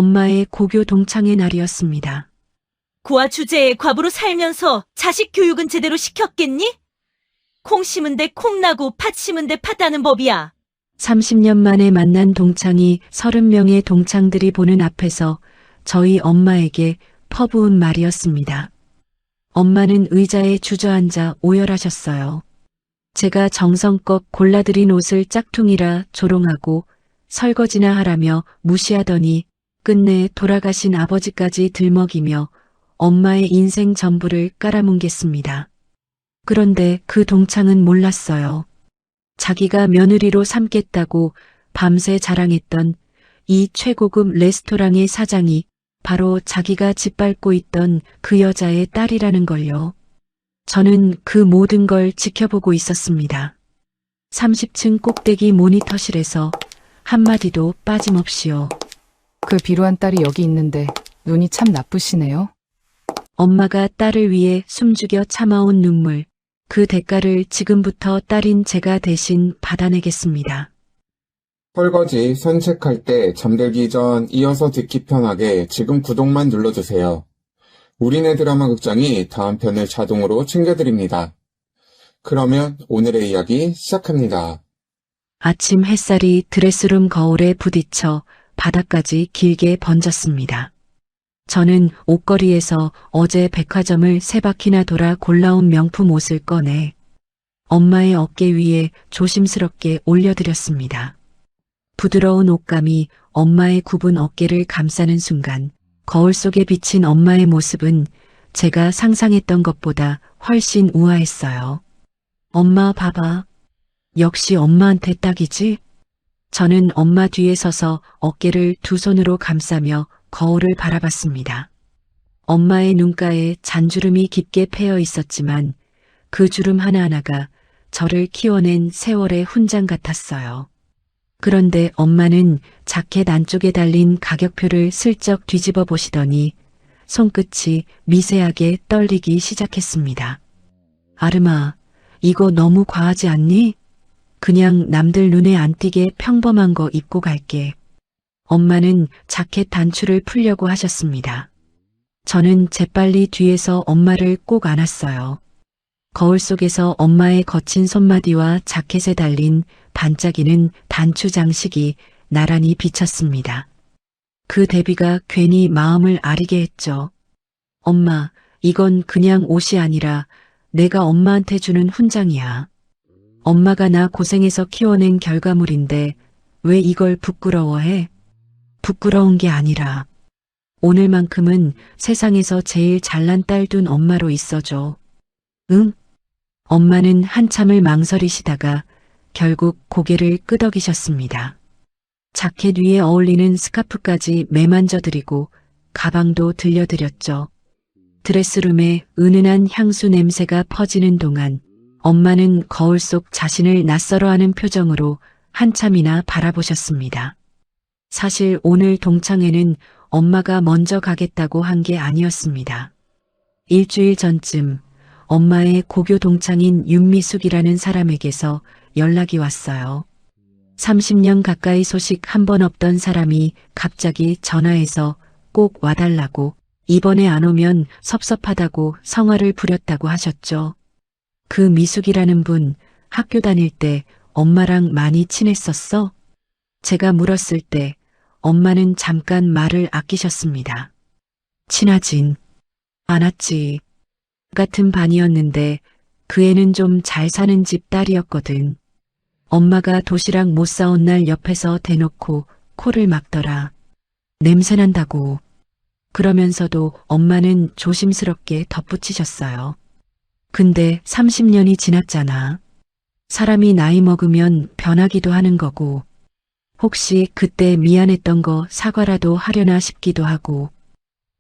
엄마의 고교 동창의 날이었습니다. 고아 주제에 과부로 살면서 자식 교육은 제대로 시켰겠니? 콩 심은 데 콩 나고 팥 심은 데 팥 나는 법이야. 30년 만에 만난 동창이 30명의 동창들이 보는 앞에서 저희 엄마에게 퍼부은 말이었습니다. 엄마는 의자에 주저앉아 오열하셨어요. 제가 정성껏 골라드린 옷을 짝퉁이라 조롱하고 설거지나 하라며 무시하더니 끝내 돌아가신 아버지까지 들먹이며 엄마의 인생 전부를 깔아뭉갰습니다. 그런데 그 동창은 몰랐어요. 자기가 며느리로 삼겠다고 밤새 자랑했던 이 최고급 레스토랑의 사장이 바로 자기가 짓밟고 있던 그 여자의 딸이라는 걸요. 저는 그 모든 걸 지켜보고 있었습니다. 30층 꼭대기 모니터실에서 한마디도 빠짐없이요. 그 비루한 딸이 여기 있는데 눈이 참 나쁘시네요. 엄마가 딸을 위해 숨죽여 참아온 눈물, 그 대가를 지금부터 딸인 제가 대신 받아내겠습니다. 설거지, 산책할 때, 잠들기 전 이어서 듣기 편하게 지금 구독만 눌러주세요. 우리네 드라마 극장이 다음 편을 자동으로 챙겨드립니다. 그러면 오늘의 이야기 시작합니다. 아침 햇살이 드레스룸 거울에 부딪혀 바닥까지 길게 번졌습니다. 저는 옷걸이에서 어제 백화점을 3바퀴나 돌아 골라온 명품 옷을 꺼내 엄마의 어깨 위에 조심스럽게 올려드렸습니다. 부드러운 옷감이 엄마의 굽은 어깨를 감싸는 순간 거울 속에 비친 엄마의 모습은 제가 상상했던 것보다 훨씬 우아했어요. 엄마 봐봐. 역시 엄마한테 딱이지? 저는 엄마 뒤에 서서 어깨를 두 손으로 감싸며 거울을 바라봤습니다. 엄마의 눈가에 잔주름이 깊게 패여 있었지만 그 주름 하나하나가 저를 키워낸 세월의 훈장 같았어요. 그런데 엄마는 자켓 안쪽에 달린 가격표를 슬쩍 뒤집어 보시더니 손끝이 미세하게 떨리기 시작했습니다. 아름아, 이거 너무 과하지 않니? 그냥 남들 눈에 안 띄게 평범한 거 입고 갈게. 엄마는 자켓 단추를 풀려고 하셨습니다. 저는 재빨리 뒤에서 엄마를 꼭 안았어요. 거울 속에서 엄마의 거친 손마디와 자켓에 달린 반짝이는 단추 장식이 나란히 비쳤습니다. 그 대비가 괜히 마음을 아리게 했죠. 엄마, 이건 그냥 옷이 아니라 내가 엄마한테 주는 훈장이야. 엄마가 나 고생해서 키워낸 결과물인데 왜 이걸 부끄러워해? 부끄러운 게 아니라 오늘만큼은 세상에서 제일 잘난 딸 둔 엄마로 있어줘. 응? 엄마는 한참을 망설이시다가 결국 고개를 끄덕이셨습니다. 자켓 위에 어울리는 스카프까지 매만져드리고 가방도 들려드렸죠. 드레스룸에 은은한 향수 냄새가 퍼지는 동안 엄마는 거울 속 자신을 낯설어하는 표정으로 한참이나 바라보셨습니다. 사실 오늘 동창회는 엄마가 먼저 가겠다고 한 게 아니었습니다. 일주일 전쯤 엄마의 고교 동창인 윤미숙이라는 사람에게서 연락이 왔어요. 30년 가까이 소식 한 번 없던 사람이 갑자기 전화해서 꼭 와달라고, 이번에 안 오면 섭섭하다고 성화를 부렸다고 하셨죠. 그 미숙이라는 분 학교 다닐 때 엄마랑 많이 친했었어? 제가 물었을 때 엄마는 잠깐 말을 아끼셨습니다. 친하진 않았지. 같은 반이었는데 그 애는 좀 잘 사는 집 딸이었거든. 엄마가 도시락 못 사온 날 옆에서 대놓고 코를 막더라. 냄새난다고. 그러면서도 엄마는 조심스럽게 덧붙이셨어요. 근데 30년이 지났잖아. 사람이 나이 먹으면 변하기도 하는 거고, 혹시 그때 미안했던 거 사과라도 하려나 싶기도 하고.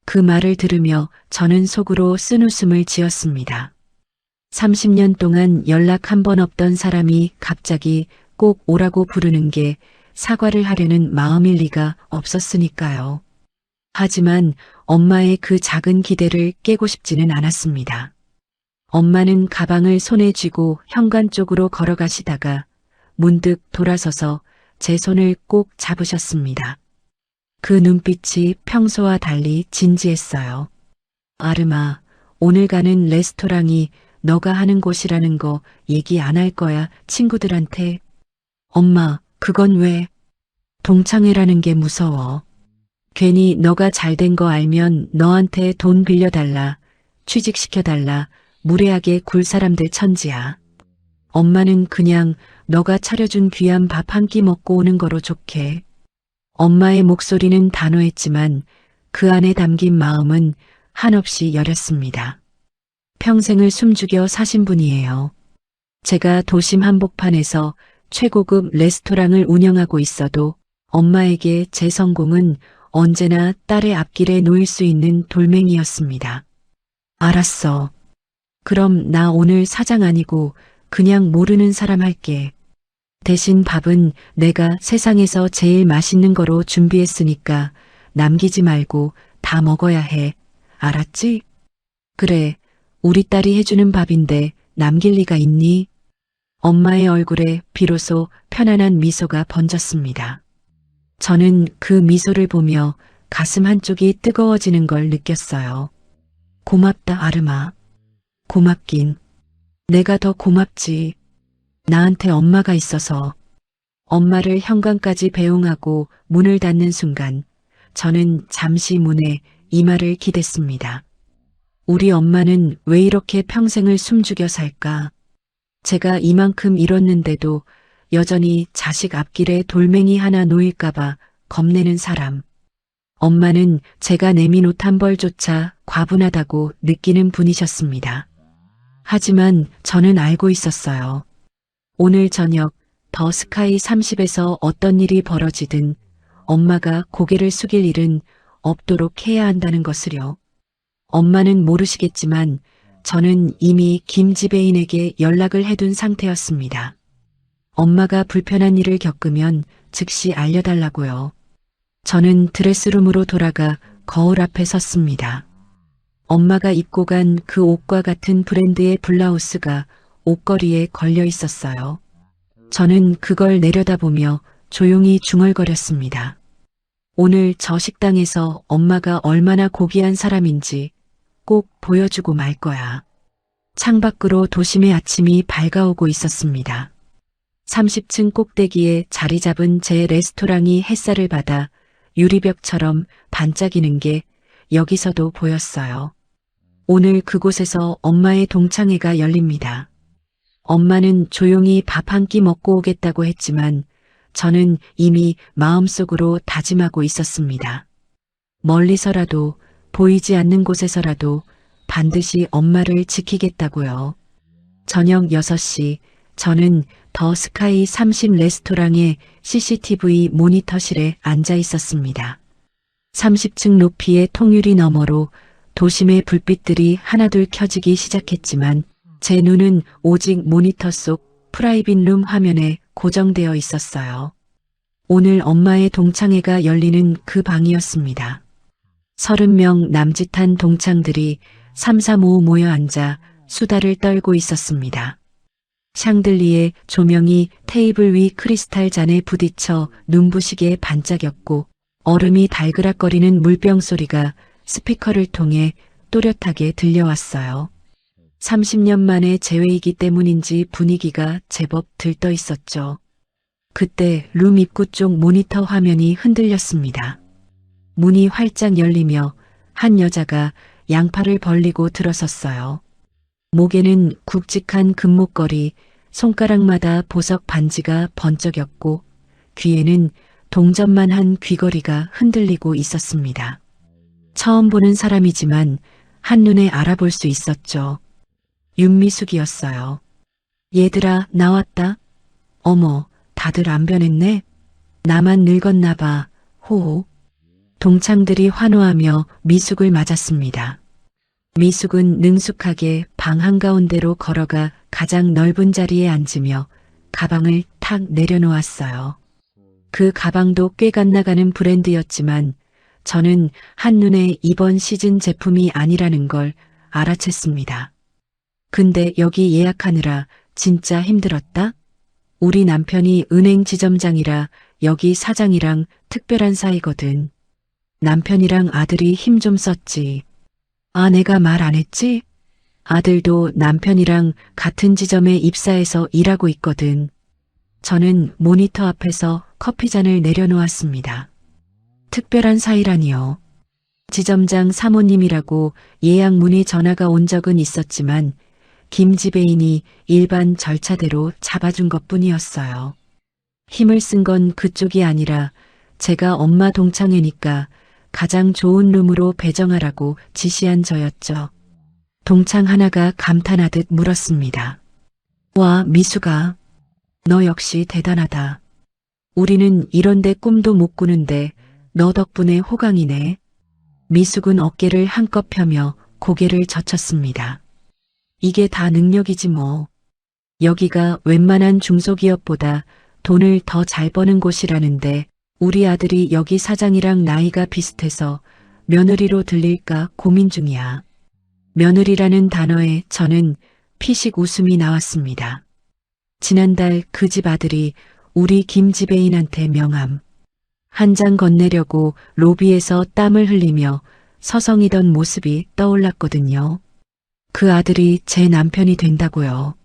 그 말을 들으며 저는 속으로 쓴웃음을 지었습니다. 30년 동안 연락 한 번 없던 사람이 갑자기 꼭 오라고 부르는 게 사과를 하려는 마음일 리가 없었으니까요. 하지만 엄마의 그 작은 기대를 깨고 싶지는 않았습니다. 엄마는 가방을 손에 쥐고 현관 쪽으로 걸어가시다가 문득 돌아서서 제 손을 꼭 잡으셨습니다. 그 눈빛이 평소와 달리 진지했어요. 아름아, 오늘 가는 레스토랑이 너가 하는 곳이라는 거 얘기 안 할 거야, 친구들한테. 엄마, 그건 왜? 동창회라는 게 무서워. 괜히 너가 잘된 거 알면 너한테 돈 빌려달라, 취직시켜달라, 무례하게 굴 사람들 천지야. 엄마는 그냥 너가 차려준 귀한 밥 한 끼 먹고 오는 거로 좋게. 엄마의 목소리는 단호했지만 그 안에 담긴 마음은 한없이 여렸습니다. 평생을 숨죽여 사신 분이에요. 제가 도심 한복판에서 최고급 레스토랑을 운영하고 있어도 엄마에게 제 성공은 언제나 딸의 앞길에 놓일 수 있는 돌멩이였습니다. 알았어. 그럼 나 오늘 사장 아니고 그냥 모르는 사람 할게. 대신 밥은 내가 세상에서 제일 맛있는 거로 준비했으니까 남기지 말고 다 먹어야 해. 알았지? 그래, 우리 딸이 해주는 밥인데 남길 리가 있니? 엄마의 얼굴에 비로소 편안한 미소가 번졌습니다. 저는 그 미소를 보며 가슴 한쪽이 뜨거워지는 걸 느꼈어요. 고맙다, 아름아. 고맙긴. 내가 더 고맙지. 나한테 엄마가 있어서. 엄마를 현관까지 배웅하고 문을 닫는 순간 저는 잠시 문에 이마를 기댔습니다. 우리 엄마는 왜 이렇게 평생을 숨죽여 살까? 제가 이만큼 잃었는데도 여전히 자식 앞길에 돌멩이 하나 놓일까봐 겁내는 사람. 엄마는 제가 내민 옷 한 벌조차 과분하다고 느끼는 분이셨습니다. 하지만 저는 알고 있었어요. 오늘 저녁 더 스카이 30에서 어떤 일이 벌어지든 엄마가 고개를 숙일 일은 없도록 해야 한다는 것을요. 엄마는 모르시겠지만 저는 이미 김지배인에게 연락을 해둔 상태였습니다. 엄마가 불편한 일을 겪으면 즉시 알려달라고요. 저는 드레스룸으로 돌아가 거울 앞에 섰습니다. 엄마가 입고 간 그 옷과 같은 브랜드의 블라우스가 옷걸이에 걸려 있었어요. 저는 그걸 내려다보며 조용히 중얼거렸습니다. 오늘 저 식당에서 엄마가 얼마나 고귀한 사람인지 꼭 보여주고 말 거야. 창밖으로 도심의 아침이 밝아오고 있었습니다. 30층 꼭대기에 자리 잡은 제 레스토랑이 햇살을 받아 유리벽처럼 반짝이는 게 여기서도 보였어요. 오늘 그곳에서 엄마의 동창회가 열립니다. 엄마는 조용히 밥 한 끼 먹고 오겠다고 했지만 저는 이미 마음속으로 다짐하고 있었습니다. 멀리서라도 보이지 않는 곳에서라도 반드시 엄마를 지키겠다고요. 저녁 6시 저는 더 스카이 30 레스토랑의 CCTV 모니터실에 앉아 있었습니다. 30층 높이의 통유리 너머로 도심의 불빛들이 하나둘 켜지기 시작했지만 제 눈은 오직 모니터 속 프라이빗 룸 화면에 고정되어 있었어요. 오늘 엄마의 동창회가 열리는 그 방이었습니다. 30명 남짓한 동창들이 삼삼오오 모여 앉아 수다를 떨고 있었습니다. 샹들리에 조명이 테이블 위 크리스탈 잔에 부딪혀 눈부시게 반짝였고 얼음이 달그락거리는 물병 소리가 스피커를 통해 또렷하게 들려왔어요. 30년 만에 재회이기 때문인지 분위기가 제법 들떠 있었죠. 그때 룸 입구 쪽 모니터 화면이 흔들렸습니다. 문이 활짝 열리며 한 여자가 양팔을 벌리고 들어섰어요. 목에는 굵직한 금목걸이, 손가락마다 보석 반지가 번쩍였고 귀에는 동전만한 귀걸이가 흔들리고 있었습니다. 처음 보는 사람이지만 한눈에 알아볼 수 있었죠. 윤미숙이었어요. 얘들아, 나왔다. 어머, 다들 안 변했네. 나만 늙었나 봐. 호호. 동창들이 환호하며 미숙을 맞았습니다. 미숙은 능숙하게 방 한가운데로 걸어가 가장 넓은 자리에 앉으며 가방을 탁 내려놓았어요. 그 가방도 꽤 갓나가는 브랜드였지만 저는 한눈에 이번 시즌 제품이 아니라는 걸 알아챘습니다. 근데 여기 예약하느라 진짜 힘들었다? 우리 남편이 은행 지점장이라 여기 사장이랑 특별한 사이거든. 남편이랑 아들이 힘 좀 썼지. 아, 내가 말 안 했지? 아들도 남편이랑 같은 지점에 입사해서 일하고 있거든. 저는 모니터 앞에서 커피잔을 내려놓았습니다. 특별한 사이라니요. 지점장 사모님이라고 예약 문의 전화가 온 적은 있었지만 김 지배인이 일반 절차대로 잡아준 것뿐이었어요. 힘을 쓴 건 그쪽이 아니라 제가 엄마 동창회니까 가장 좋은 룸으로 배정하라고 지시한 저였죠. 동창 하나가 감탄하듯 물었습니다. 와, 미수가. 너 역시 대단하다. 우리는 이런데 꿈도 못 꾸는데 너 덕분에 호강이네. 미숙은 어깨를 한껏 펴며 고개를 젖혔습니다. 이게 다 능력이지 뭐. 여기가 웬만한 중소기업보다 돈을 더 잘 버는 곳이라는데 우리 아들이 여기 사장이랑 나이가 비슷해서 며느리로 들릴까 고민 중이야. 며느리라는 단어에 저는 피식 웃음이 나왔습니다. 지난달 그 집 아들이 우리 김 지배인한테 명함 한 장 건네려고 로비에서 땀을 흘리며 서성이던 모습이 떠올랐거든요. 그 아들이 제 남편이 된다고요.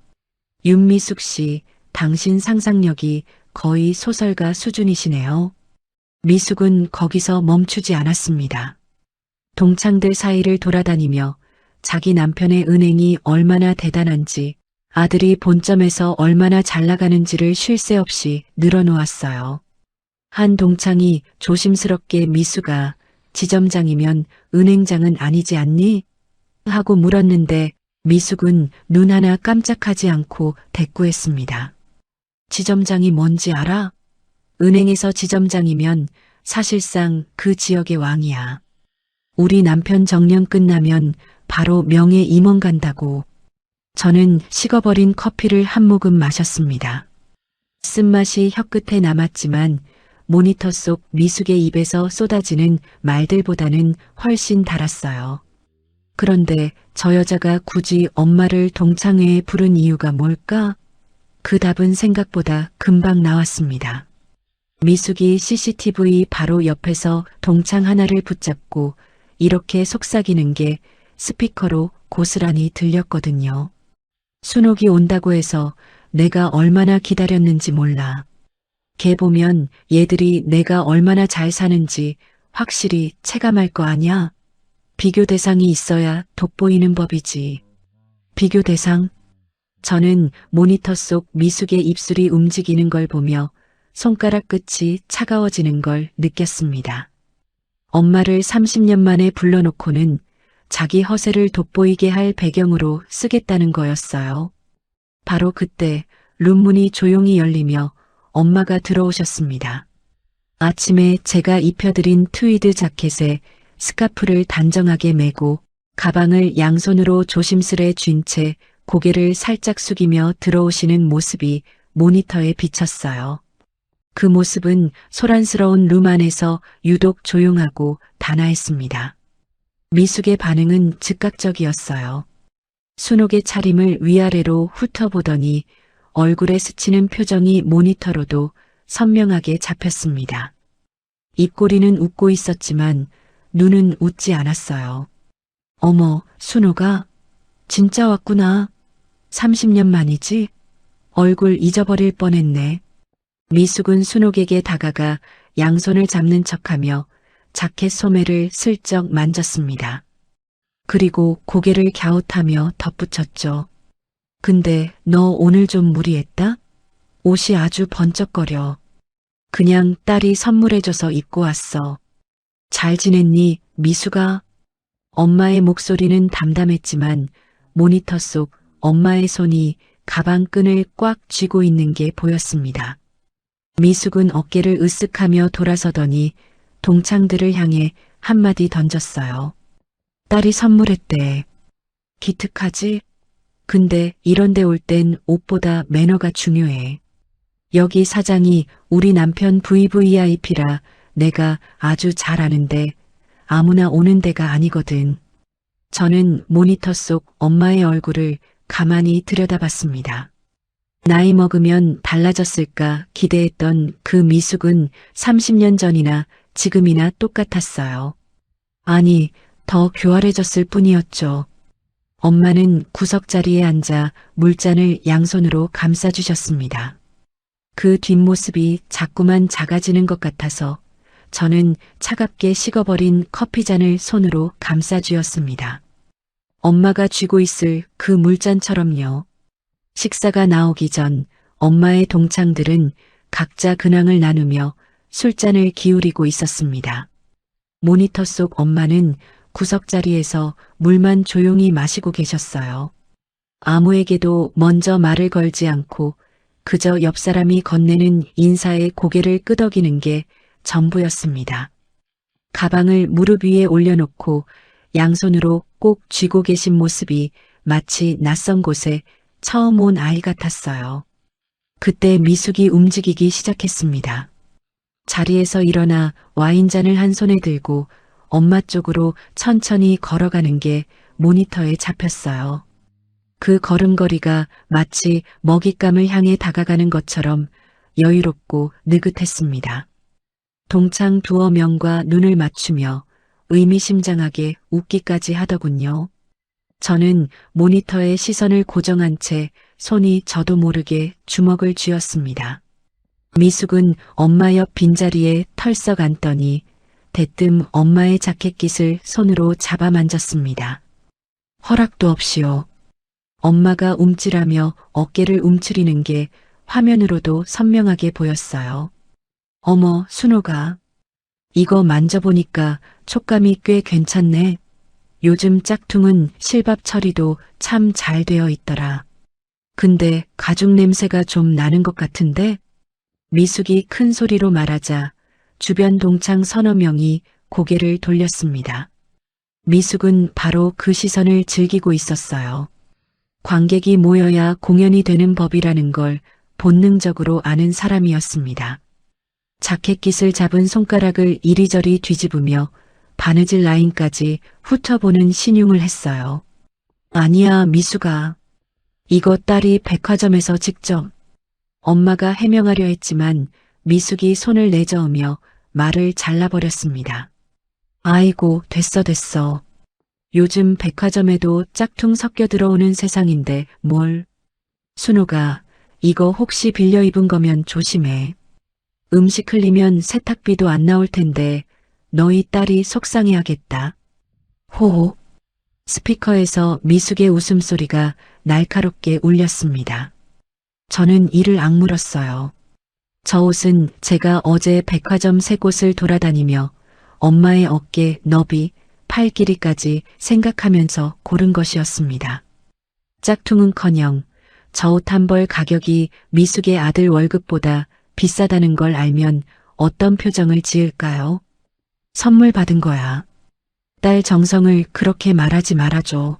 윤미숙 씨, 당신 상상력이 거의 소설가 수준이시네요. 미숙은 거기서 멈추지 않았습니다. 동창들 사이를 돌아다니며 자기 남편의 은행이 얼마나 대단한지 아들이 본점에서 얼마나 잘 나가는지를 쉴 새 없이 늘어놓았어요. 한 동창이 조심스럽게 미수가 지점장이면 은행장은 아니지 않니? 하고 물었는데 미숙은 눈 하나 깜짝하지 않고 대꾸했습니다. 지점장이 뭔지 알아? 은행에서 지점장이면 사실상 그 지역의 왕이야. 우리 남편 정년 끝나면 바로 명예 임원 간다고. 저는 식어버린 커피를 한 모금 마셨습니다. 쓴맛이 혀끝에 남았지만 모니터 속 미숙의 입에서 쏟아지는 말들보다는 훨씬 달았어요. 그런데 저 여자가 굳이 엄마를 동창회에 부른 이유가 뭘까? 그 답은 생각보다 금방 나왔습니다. 미숙이 CCTV 바로 옆에서 동창 하나를 붙잡고 이렇게 속삭이는 게 스피커로 고스란히 들렸거든요. 순옥이 온다고 해서 내가 얼마나 기다렸는지 몰라. 걔 보면 얘들이 내가 얼마나 잘 사는지 확실히 체감할 거 아냐? 비교 대상이 있어야 돋보이는 법이지. 비교 대상? 저는 모니터 속 미숙의 입술이 움직이는 걸 보며 손가락 끝이 차가워지는 걸 느꼈습니다. 엄마를 30년 만에 불러놓고는 자기 허세를 돋보이게 할 배경으로 쓰겠다는 거였어요. 바로 그때 룸문이 조용히 열리며 엄마가 들어오셨습니다. 아침에 제가 입혀드린 트위드 자켓에 스카프를 단정하게 메고 가방을 양손으로 조심스레 쥔 채 고개를 살짝 숙이며 들어오시는 모습이 모니터에 비쳤어요. 그 모습은 소란스러운 룸 안에서 유독 조용하고 단아했습니다. 미숙의 반응은 즉각적이었어요. 순옥의 차림을 위아래로 훑어보더니 얼굴에 스치는 표정이 모니터로도 선명하게 잡혔습니다. 입꼬리는 웃고 있었지만 눈은 웃지 않았어요. 어머, 순옥아, 진짜 왔구나. 30년 만이지? 얼굴 잊어버릴 뻔했네. 미숙은 순옥에게 다가가 양손을 잡는 척하며 자켓 소매를 슬쩍 만졌습니다. 그리고 고개를 갸웃하며 덧붙였죠. 근데 너 오늘 좀 무리했다? 옷이 아주 번쩍거려. 그냥 딸이 선물해줘서 입고 왔어. 잘 지냈니, 미숙아? 엄마의 목소리는 담담했지만 모니터 속 엄마의 손이 가방 끈을 꽉 쥐고 있는 게 보였습니다. 미숙은 어깨를 으쓱하며 돌아서더니 동창들을 향해 한마디 던졌어요. 딸이 선물했대. 기특하지? 근데 이런데 올 땐 옷보다 매너가 중요해. 여기 사장이 우리 남편 VVIP라 내가 아주 잘 아는데 아무나 오는 데가 아니거든. 저는 모니터 속 엄마의 얼굴을 가만히 들여다봤습니다. 나이 먹으면 달라졌을까 기대했던 그 미숙은 30년 전이나 지금이나 똑같았어요. 아니, 더 교활해졌을 뿐이었죠. 엄마는 구석자리에 앉아 물잔을 양손으로 감싸주셨습니다. 그 뒷모습이 자꾸만 작아지는 것 같아서 저는 차갑게 식어버린 커피잔을 손으로 감싸주었습니다. 엄마가 쥐고 있을 그 물잔처럼요. 식사가 나오기 전 엄마의 동창들은 각자 근황을 나누며 술잔을 기울이고 있었습니다. 모니터 속 엄마는 구석자리에서 물만 조용히 마시고 계셨어요. 아무에게도 먼저 말을 걸지 않고 그저 옆 사람이 건네는 인사에 고개를 끄덕이는 게 전부였습니다. 가방을 무릎 위에 올려놓고 양손으로 꼭 쥐고 계신 모습이 마치 낯선 곳에 처음 온 아이 같았어요. 그때 미숙이 움직이기 시작했습니다. 자리에서 일어나 와인잔을 한 손에 들고 엄마 쪽으로 천천히 걸어가는 게 모니터에 잡혔어요. 그 걸음걸이가 마치 먹잇감을 향해 다가가는 것처럼 여유롭고 느긋했습니다. 동창 두어 명과 눈을 맞추며 의미심장하게 웃기까지 하더군요. 저는 모니터에 시선을 고정한 채 손이 저도 모르게 주먹을 쥐었습니다. 미숙은 엄마 옆 빈자리에 털썩 앉더니 대뜸 엄마의 자켓깃을 손으로 잡아 만졌습니다. 허락도 없이요. 엄마가 움찔하며 어깨를 움츠리는 게 화면으로도 선명하게 보였어요. 어머, 순호가. 이거 만져보니까 촉감이 꽤 괜찮네. 요즘 짝퉁은 실밥 처리도 참 잘 되어 있더라. 근데 가죽 냄새가 좀 나는 것 같은데? 미숙이 큰 소리로 말하자 주변 동창 서너 명이 고개를 돌렸습니다. 미숙은 바로 그 시선을 즐기고 있었어요. 관객이 모여야 공연이 되는 법이라는 걸 본능적으로 아는 사람이었습니다. 자켓깃을 잡은 손가락을 이리저리 뒤집으며 바느질 라인까지 훑어보는 신용을 했어요. 아니야, 미숙아. 이거 딸이 백화점에서 직접. 엄마가 해명하려 했지만 미숙이 손을 내저으며 말을 잘라버렸습니다. 아이고, 됐어. 요즘 백화점에도 짝퉁 섞여 들어오는 세상인데 뭘. 순호가 이거 혹시 빌려 입은 거면 조심해. 음식 흘리면 세탁비도 안 나올 텐데 너희 딸이 속상해하겠다. 호호. 스피커에서 미숙의 웃음소리가 날카롭게 울렸습니다. 저는 이를 악물었어요. 저 옷은 제가 어제 백화점 세 곳을 돌아다니며 엄마의 어깨, 너비, 팔 길이까지 생각하면서 고른 것이었습니다. 짝퉁은커녕 저 옷 한 벌 가격이 미숙의 아들 월급보다 비싸다는 걸 알면 어떤 표정을 지을까요? 선물 받은 거야. 딸 정성을 그렇게 말하지 말아줘.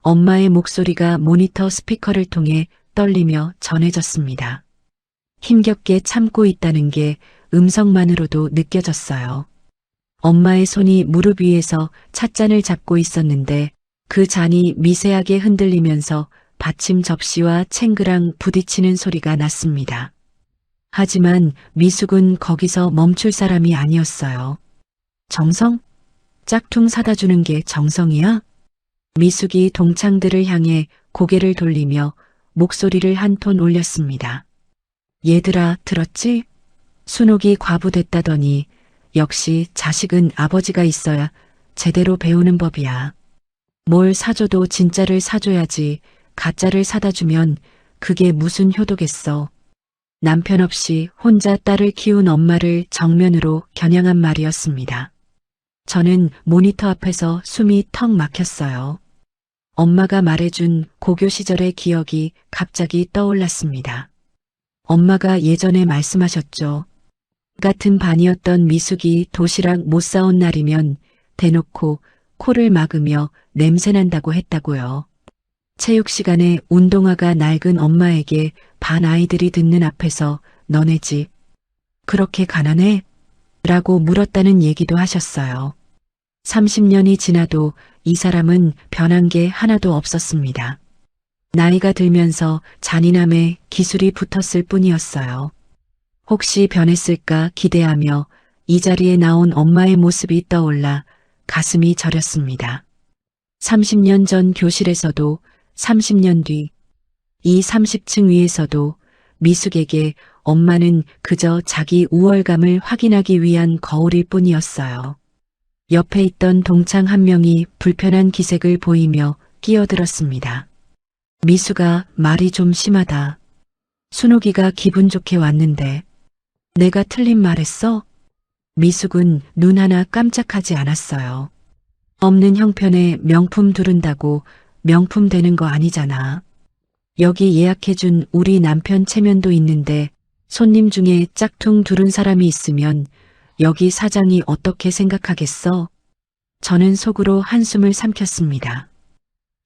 엄마의 목소리가 모니터 스피커를 통해 떨리며 전해졌습니다. 힘겹게 참고 있다는 게 음성만으로도 느껴졌어요. 엄마의 손이 무릎 위에서 찻잔을 잡고 있었는데 그 잔이 미세하게 흔들리면서 받침 접시와 챙그랑 부딪히는 소리가 났습니다. 하지만 미숙은 거기서 멈출 사람이 아니었어요. 정성? 짝퉁 사다 주는 게 정성이야? 미숙이 동창들을 향해 고개를 돌리며 목소리를 한 톤 올렸습니다. 얘들아, 들었지? 순옥이 과부됐다더니 역시 자식은 아버지가 있어야 제대로 배우는 법이야. 뭘 사줘도 진짜를 사줘야지 가짜를 사다 주면 그게 무슨 효도겠어. 남편 없이 혼자 딸을 키운 엄마를 정면으로 겨냥한 말이었습니다. 저는 모니터 앞에서 숨이 턱 막혔어요. 엄마가 말해준 고교 시절의 기억이 갑자기 떠올랐습니다. 엄마가 예전에 말씀하셨죠. 같은 반이었던 미숙이 도시락 못 사온 날이면 대놓고 코를 막으며 냄새난다고 했다고요. 체육 시간에 운동화가 낡은 엄마에게 반 아이들이 듣는 앞에서 너네 집 그렇게 가난해? 라고 물었다는 얘기도 하셨어요. 30년이 지나도 이 사람은 변한 게 하나도 없었습니다. 나이가 들면서 잔인함에 기술이 붙었을 뿐이었어요. 혹시 변했을까 기대하며 이 자리에 나온 엄마의 모습이 떠올라 가슴이 저렸습니다. 30년 전 교실에서도 30년 뒤 이 30층 위에서도 미숙에게 엄마는 그저 자기 우월감을 확인하기 위한 거울일 뿐이었어요. 옆에 있던 동창 한 명이 불편한 기색을 보이며 끼어들었습니다. 미숙아, 말이 좀 심하다. 순옥이가 기분 좋게 왔는데 내가 틀린 말했어? 미숙은 눈 하나 깜짝하지 않았어요. 없는 형편에 명품 두른다고 명품 되는 거 아니잖아. 여기 예약해준 우리 남편 체면도 있는데 손님 중에 짝퉁 두른 사람이 있으면 여기 사장이 어떻게 생각하겠어? 저는 속으로 한숨을 삼켰습니다.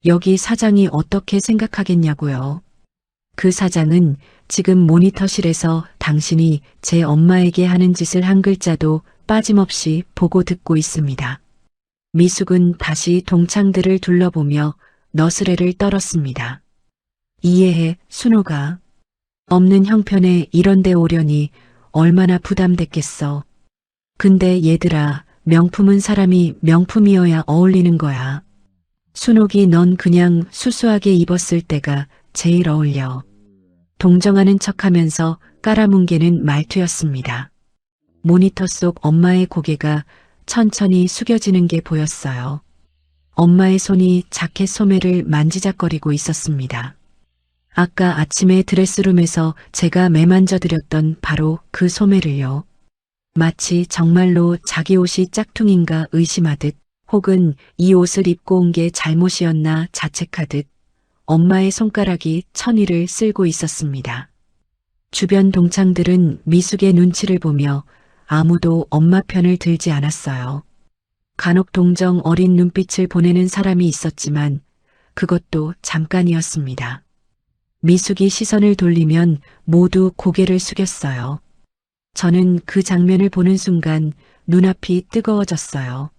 여기 사장이 어떻게 생각하겠냐고요. 그 사장은 지금 모니터실에서 당신이 제 엄마에게 하는 짓을 한 글자도 빠짐없이 보고 듣고 있습니다. 미숙은 다시 동창들을 둘러보며 너스레를 떨었습니다. 이해해, 순호가. 없는 형편에 이런 데 오려니 얼마나 부담됐겠어. 근데 얘들아, 명품은 사람이 명품이어야 어울리는 거야. 순옥이 넌 그냥 수수하게 입었을 때가 제일 어울려. 동정하는 척하면서 깔아뭉개는 말투였습니다. 모니터 속 엄마의 고개가 천천히 숙여지는 게 보였어요. 엄마의 손이 자켓 소매를 만지작거리고 있었습니다. 아까 아침에 드레스룸에서 제가 매만져드렸던 바로 그 소매를요. 마치 정말로 자기 옷이 짝퉁인가 의심하듯 혹은 이 옷을 입고 온 게 잘못이었나 자책하듯 엄마의 손가락이 천위를 쓸고 있었습니다. 주변 동창들은 미숙의 눈치를 보며 아무도 엄마 편을 들지 않았어요. 간혹 동정 어린 눈빛을 보내는 사람이 있었지만 그것도 잠깐이었습니다. 미숙이 시선을 돌리면 모두 고개를 숙였어요. 저는 그 장면을 보는 순간 눈앞이 뜨거워졌어요.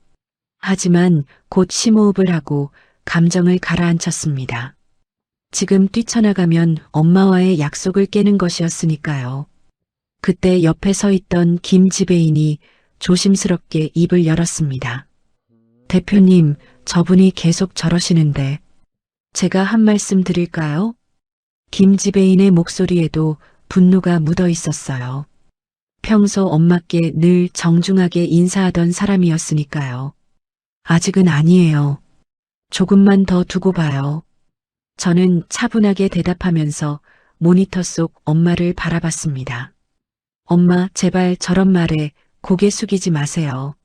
하지만 곧 심호흡을 하고 감정을 가라앉혔습니다. 지금 뛰쳐나가면 엄마와의 약속을 깨는 것이었으니까요. 그때 옆에 서 있던 김 지배인이 조심스럽게 입을 열었습니다. 대표님, 저분이 계속 저러시는데 제가 한 말씀 드릴까요? 김 지배인의 목소리에도 분노가 묻어 있었어요. 평소 엄마께 늘 정중하게 인사하던 사람이었으니까요. 아직은 아니에요. 조금만 더 두고 봐요. 저는 차분하게 대답하면서 모니터 속 엄마를 바라봤습니다. 엄마, 제발 저런 말에 고개 숙이지 마세요.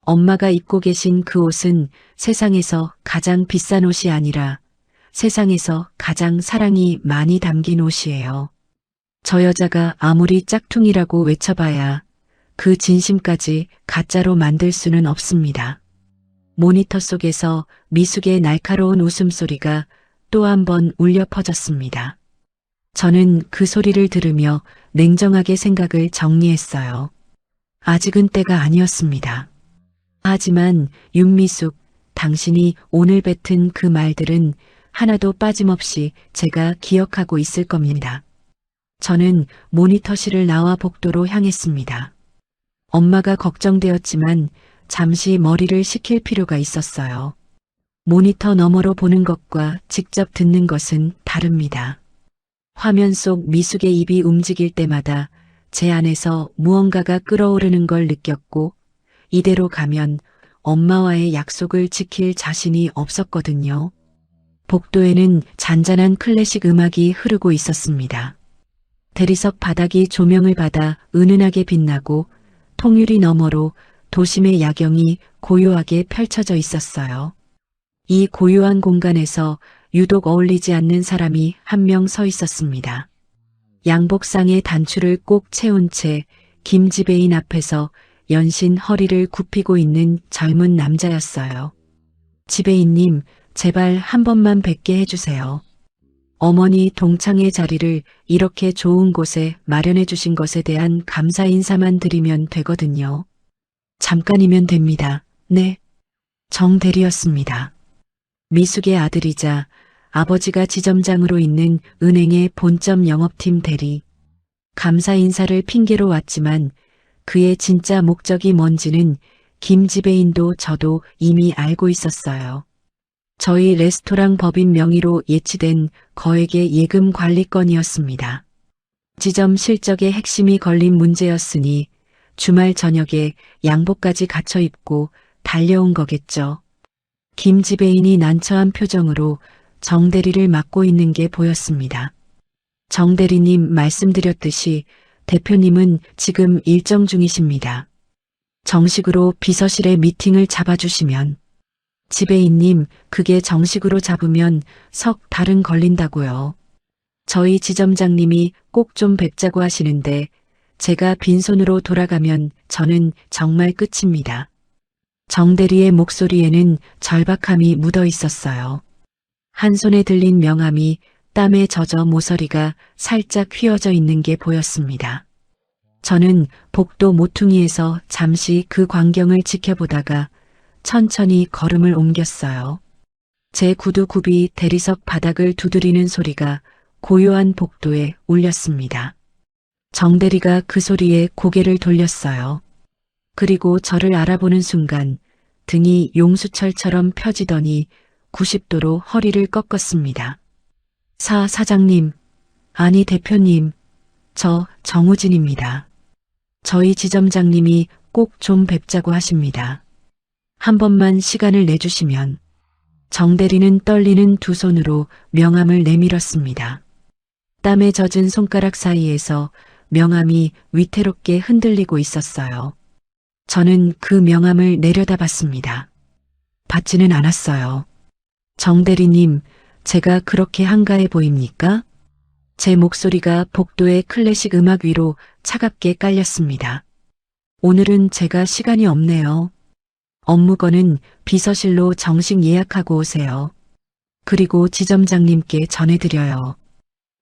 엄마가 입고 계신 그 옷은 세상에서 가장 비싼 옷이 아니라 세상에서 가장 사랑이 많이 담긴 옷이에요. 저 여자가 아무리 짝퉁이라고 외쳐봐야 그 진심까지 가짜로 만들 수는 없습니다. 모니터 속에서 미숙의 날카로운 웃음소리가 또 한 번 울려 퍼졌습니다. 저는 그 소리를 들으며 냉정하게 생각을 정리했어요. 아직은 때가 아니었습니다. 하지만 윤미숙, 당신이 오늘 뱉은 그 말들은 하나도 빠짐없이 제가 기억하고 있을 겁니다. 저는 모니터실을 나와 복도로 향했습니다. 엄마가 걱정되었지만 잠시 머리를 식힐 필요가 있었어요. 모니터 너머로 보는 것과 직접 듣는 것은 다릅니다. 화면 속 미숙의 입이 움직일 때마다 제 안에서 무언가가 끓어오르는 걸 느꼈고 이대로 가면 엄마와의 약속을 지킬 자신이 없었거든요. 복도에는 잔잔한 클래식 음악이 흐르고 있었습니다. 대리석 바닥이 조명을 받아 은은하게 빛나고 통유리 너머로 도심의 야경이 고요하게 펼쳐져 있었어요. 이 고요한 공간에서 유독 어울리지 않는 사람이 한 명 서 있었습니다. 양복상의 단추를 꼭 채운 채 김지배인 앞에서 연신 허리를 굽히고 있는 젊은 남자였어요. 지배인님, 제발 한 번만 뵙게 해주세요. 어머니 동창의 자리를 이렇게 좋은 곳에 마련해 주신 것에 대한 감사 인사만 드리면 되거든요. 잠깐이면 됩니다. 네. 정대리였습니다. 미숙의 아들이자 아버지가 지점장으로 있는 은행의 본점 영업팀 대리. 감사 인사를 핑계로 왔지만 그의 진짜 목적이 뭔지는 김 지배인도 저도 이미 알고 있었어요. 저희 레스토랑 법인 명의로 예치된 거액의 예금 관리건이었습니다. 지점 실적의 핵심이 걸린 문제였으니 주말 저녁에 양복까지 갖춰 입고 달려온 거겠죠. 김 지배인이 난처한 표정으로 정 대리를 맡고 있는 게 보였습니다. 정 대리님 말씀드렸듯이 대표님은 지금 일정 중이십니다. 정식으로 비서실에 미팅을 잡아주시면. 지배인님, 그게 정식으로 잡으면 석 달은 걸린다고요. 저희 지점장님이 꼭 좀 뵙자고 하시는데 제가 빈손으로 돌아가면 저는 정말 끝입니다. 정 대리의 목소리에는 절박함이 묻어 있었어요. 한 손에 들린 명함이 땀에 젖어 모서리가 살짝 휘어져 있는 게 보였습니다. 저는 복도 모퉁이에서 잠시 그 광경을 지켜보다가 천천히 걸음을 옮겼어요. 제 구두굽이 대리석 바닥을 두드리는 소리가 고요한 복도에 울렸습니다. 정 대리가 그 소리에 고개를 돌렸어요. 그리고 저를 알아보는 순간 등이 용수철처럼 펴지더니 90도로 허리를 꺾었습니다. 사장님, 아니 대표님, 저 정우진입니다. 저희 지점장님이 꼭 좀 뵙자고 하십니다. 한 번만 시간을 내주시면. 정 대리는 떨리는 두 손으로 명함을 내밀었습니다. 땀에 젖은 손가락 사이에서 명함이 위태롭게 흔들리고 있었어요. 저는 그 명함을 내려다봤습니다. 받지는 않았어요. 정 대리님, 제가 그렇게 한가해 보입니까? 제 목소리가 복도의 클래식 음악 위로 차갑게 깔렸습니다. 오늘은 제가 시간이 없네요. 업무건은 비서실로 정식 예약하고 오세요. 그리고 지점장님께 전해드려요.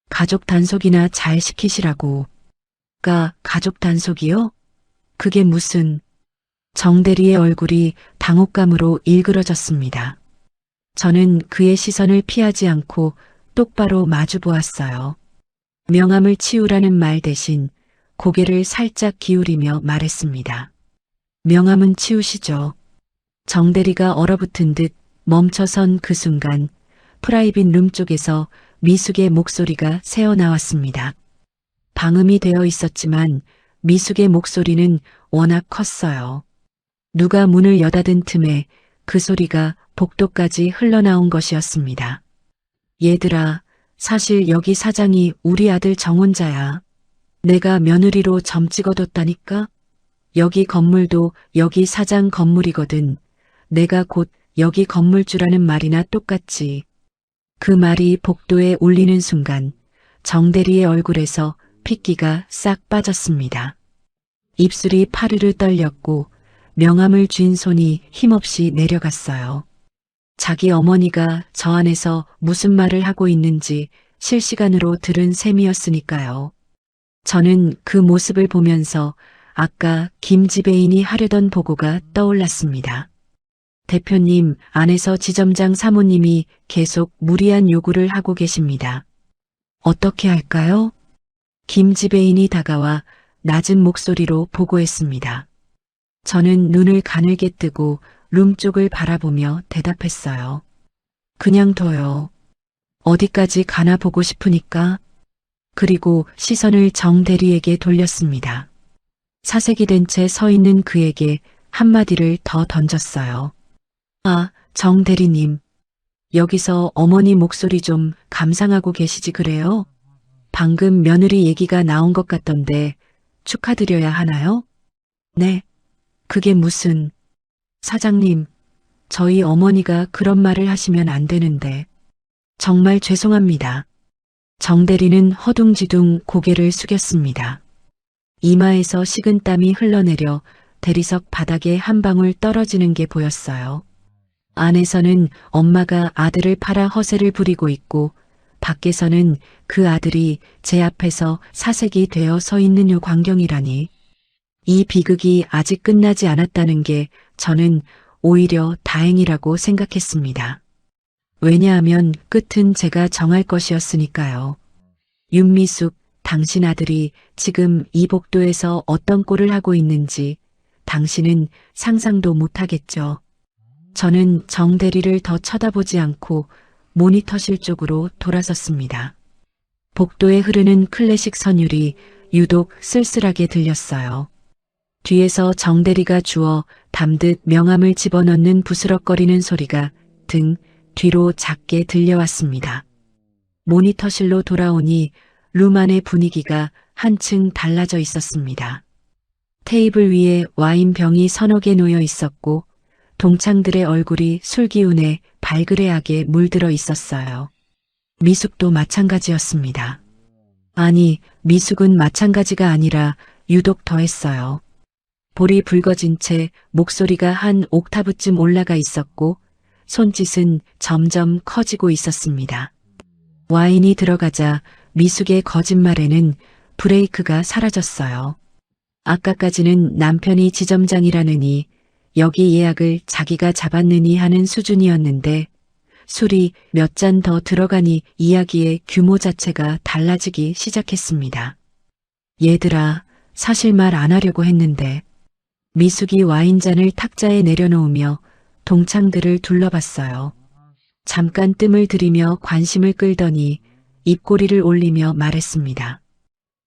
가족 단속이나 잘 시키시라고. 가족 단속이요? 그게 무슨... 정 대리의 얼굴이 당혹감으로 일그러졌습니다. 저는 그의 시선을 피하지 않고 똑바로 마주 보았어요. 명함을 치우라는 말 대신 고개를 살짝 기울이며 말했습니다. 명함은 치우시죠. 정 대리가 얼어붙은 듯 멈춰선 그 순간 프라이빗 룸 쪽에서 미숙의 목소리가 새어나왔습니다. 방음이 되어 있었지만 미숙의 목소리는 워낙 컸어요. 누가 문을 여닫은 틈에 그 소리가 복도까지 흘러나온 것이었습니다. 얘들아, 사실 여기 사장이 우리 아들 정혼자야. 내가 며느리로 점 찍어뒀다니까? 여기 건물도 여기 사장 건물이거든. 내가 곧 여기 건물주라는 말이나 똑같지. 그 말이 복도에 울리는 순간 정 대리의 얼굴에서 핏기가 싹 빠졌습니다. 입술이 파르르 떨렸고 명함을 쥔 손이 힘없이 내려갔어요. 자기 어머니가 저 안에서 무슨 말을 하고 있는지 실시간으로 들은 셈이었으니까요. 저는 그 모습을 보면서 아까 김 지배인이 하려던 보고가 떠올랐습니다. 대표님, 안에서 지점장 사모님이 계속 무리한 요구를 하고 계십니다. 어떻게 할까요? 김 지배인이 다가와 낮은 목소리로 보고했습니다. 저는 눈을 가늘게 뜨고 룸 쪽을 바라보며 대답했어요. 그냥 둬요. 어디까지 가나 보고 싶으니까. 그리고 시선을 정 대리에게 돌렸습니다. 사색이 된 채 서 있는 그에게 한마디를 더 던졌어요. 정 대리님. 여기서 어머니 목소리 좀 감상하고 계시지 그래요? 방금 며느리 얘기가 나온 것 같던데 축하드려야 하나요? 네. 그게 무슨... 사장님, 저희 어머니가 그런 말을 하시면 안 되는데. 정말 죄송합니다. 정 대리는 허둥지둥 고개를 숙였습니다. 이마에서 식은땀이 흘러내려 대리석 바닥에 한 방울 떨어지는 게 보였어요. 안에서는 엄마가 아들을 팔아 허세를 부리고 있고 밖에서는 그 아들이 제 앞에서 사색이 되어 서 있는 요 광경이라니. 이 비극이 아직 끝나지 않았다는 게 저는 오히려 다행이라고 생각했습니다. 왜냐하면 끝은 제가 정할 것이었으니까요. 윤미숙, 당신 아들이 지금 이 복도에서 어떤 꼴을 하고 있는지 당신은 상상도 못하겠죠. 저는 정 대리를 더 쳐다보지 않고 모니터실 쪽으로 돌아섰습니다. 복도에 흐르는 클래식 선율이 유독 쓸쓸하게 들렸어요. 뒤에서 정 대리가 주워 담듯 명함을 집어넣는 부스럭거리는 소리가 등 뒤로 작게 들려왔습니다. 모니터실로 돌아오니 룸 안의 분위기가 한층 달라져 있었습니다. 테이블 위에 와인병이 서너 개 놓여 있었고 동창들의 얼굴이 술 기운에 발그레하게 물들어 있었어요. 미숙도 마찬가지였습니다. 아니, 미숙은 마찬가지가 아니라 유독 더했어요. 볼이 붉어진 채 목소리가 한 옥타브쯤 올라가 있었고 손짓은 점점 커지고 있었습니다. 와인이 들어가자 미숙의 거짓말에는 브레이크가 사라졌어요. 아까까지는 남편이 지점장이라느니 여기 예약을 자기가 잡았느니 하는 수준이었는데 술이 몇 잔 더 들어가니 이야기의 규모 자체가 달라지기 시작했습니다. 얘들아, 사실 말 안 하려고 했는데. 미숙이 와인잔을 탁자에 내려놓으며 동창들을 둘러봤어요. 잠깐 뜸을 들이며 관심을 끌더니 입꼬리를 올리며 말했습니다.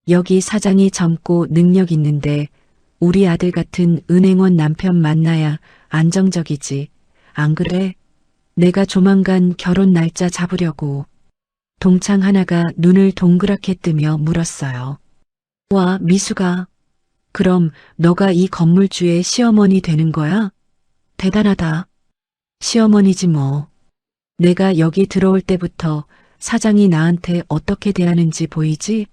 여기 사장이 젊고 능력 있는데 우리 아들 같은 은행원 남편 만나야 안정적이지. 안 그래? 내가 조만간 결혼 날짜 잡으려고. 동창 하나가 눈을 동그랗게 뜨며 물었어요. 와, 미숙아. 그럼 너가 이 건물주의 시어머니 되는 거야? 대단하다. 시어머니지 뭐. 내가 여기 들어올 때부터 사장이 나한테 어떻게 대하는지 보이지?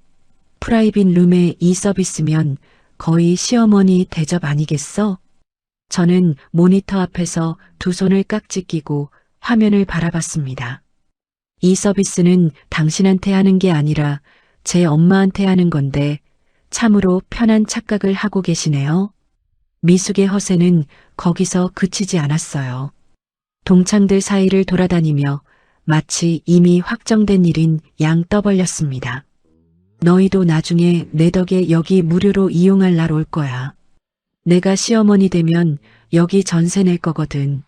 프라이빗 룸에 이 서비스면 거의 시어머니 대접 아니겠어? 저는 모니터 앞에서 두 손을 깍지 끼고 화면을 바라봤습니다. 이 서비스는 당신한테 하는 게 아니라 제 엄마한테 하는 건데 참으로 편한 착각을 하고 계시네요. 미숙의 허세는 거기서 그치지 않았어요. 동창들 사이를 돌아다니며 마치 이미 확정된 일인 양 떠벌렸습니다. 너희도 나중에 내 덕에 여기 무료로 이용할 날 올 거야. 내가 시어머니 되면 여기 전세 낼 거거든.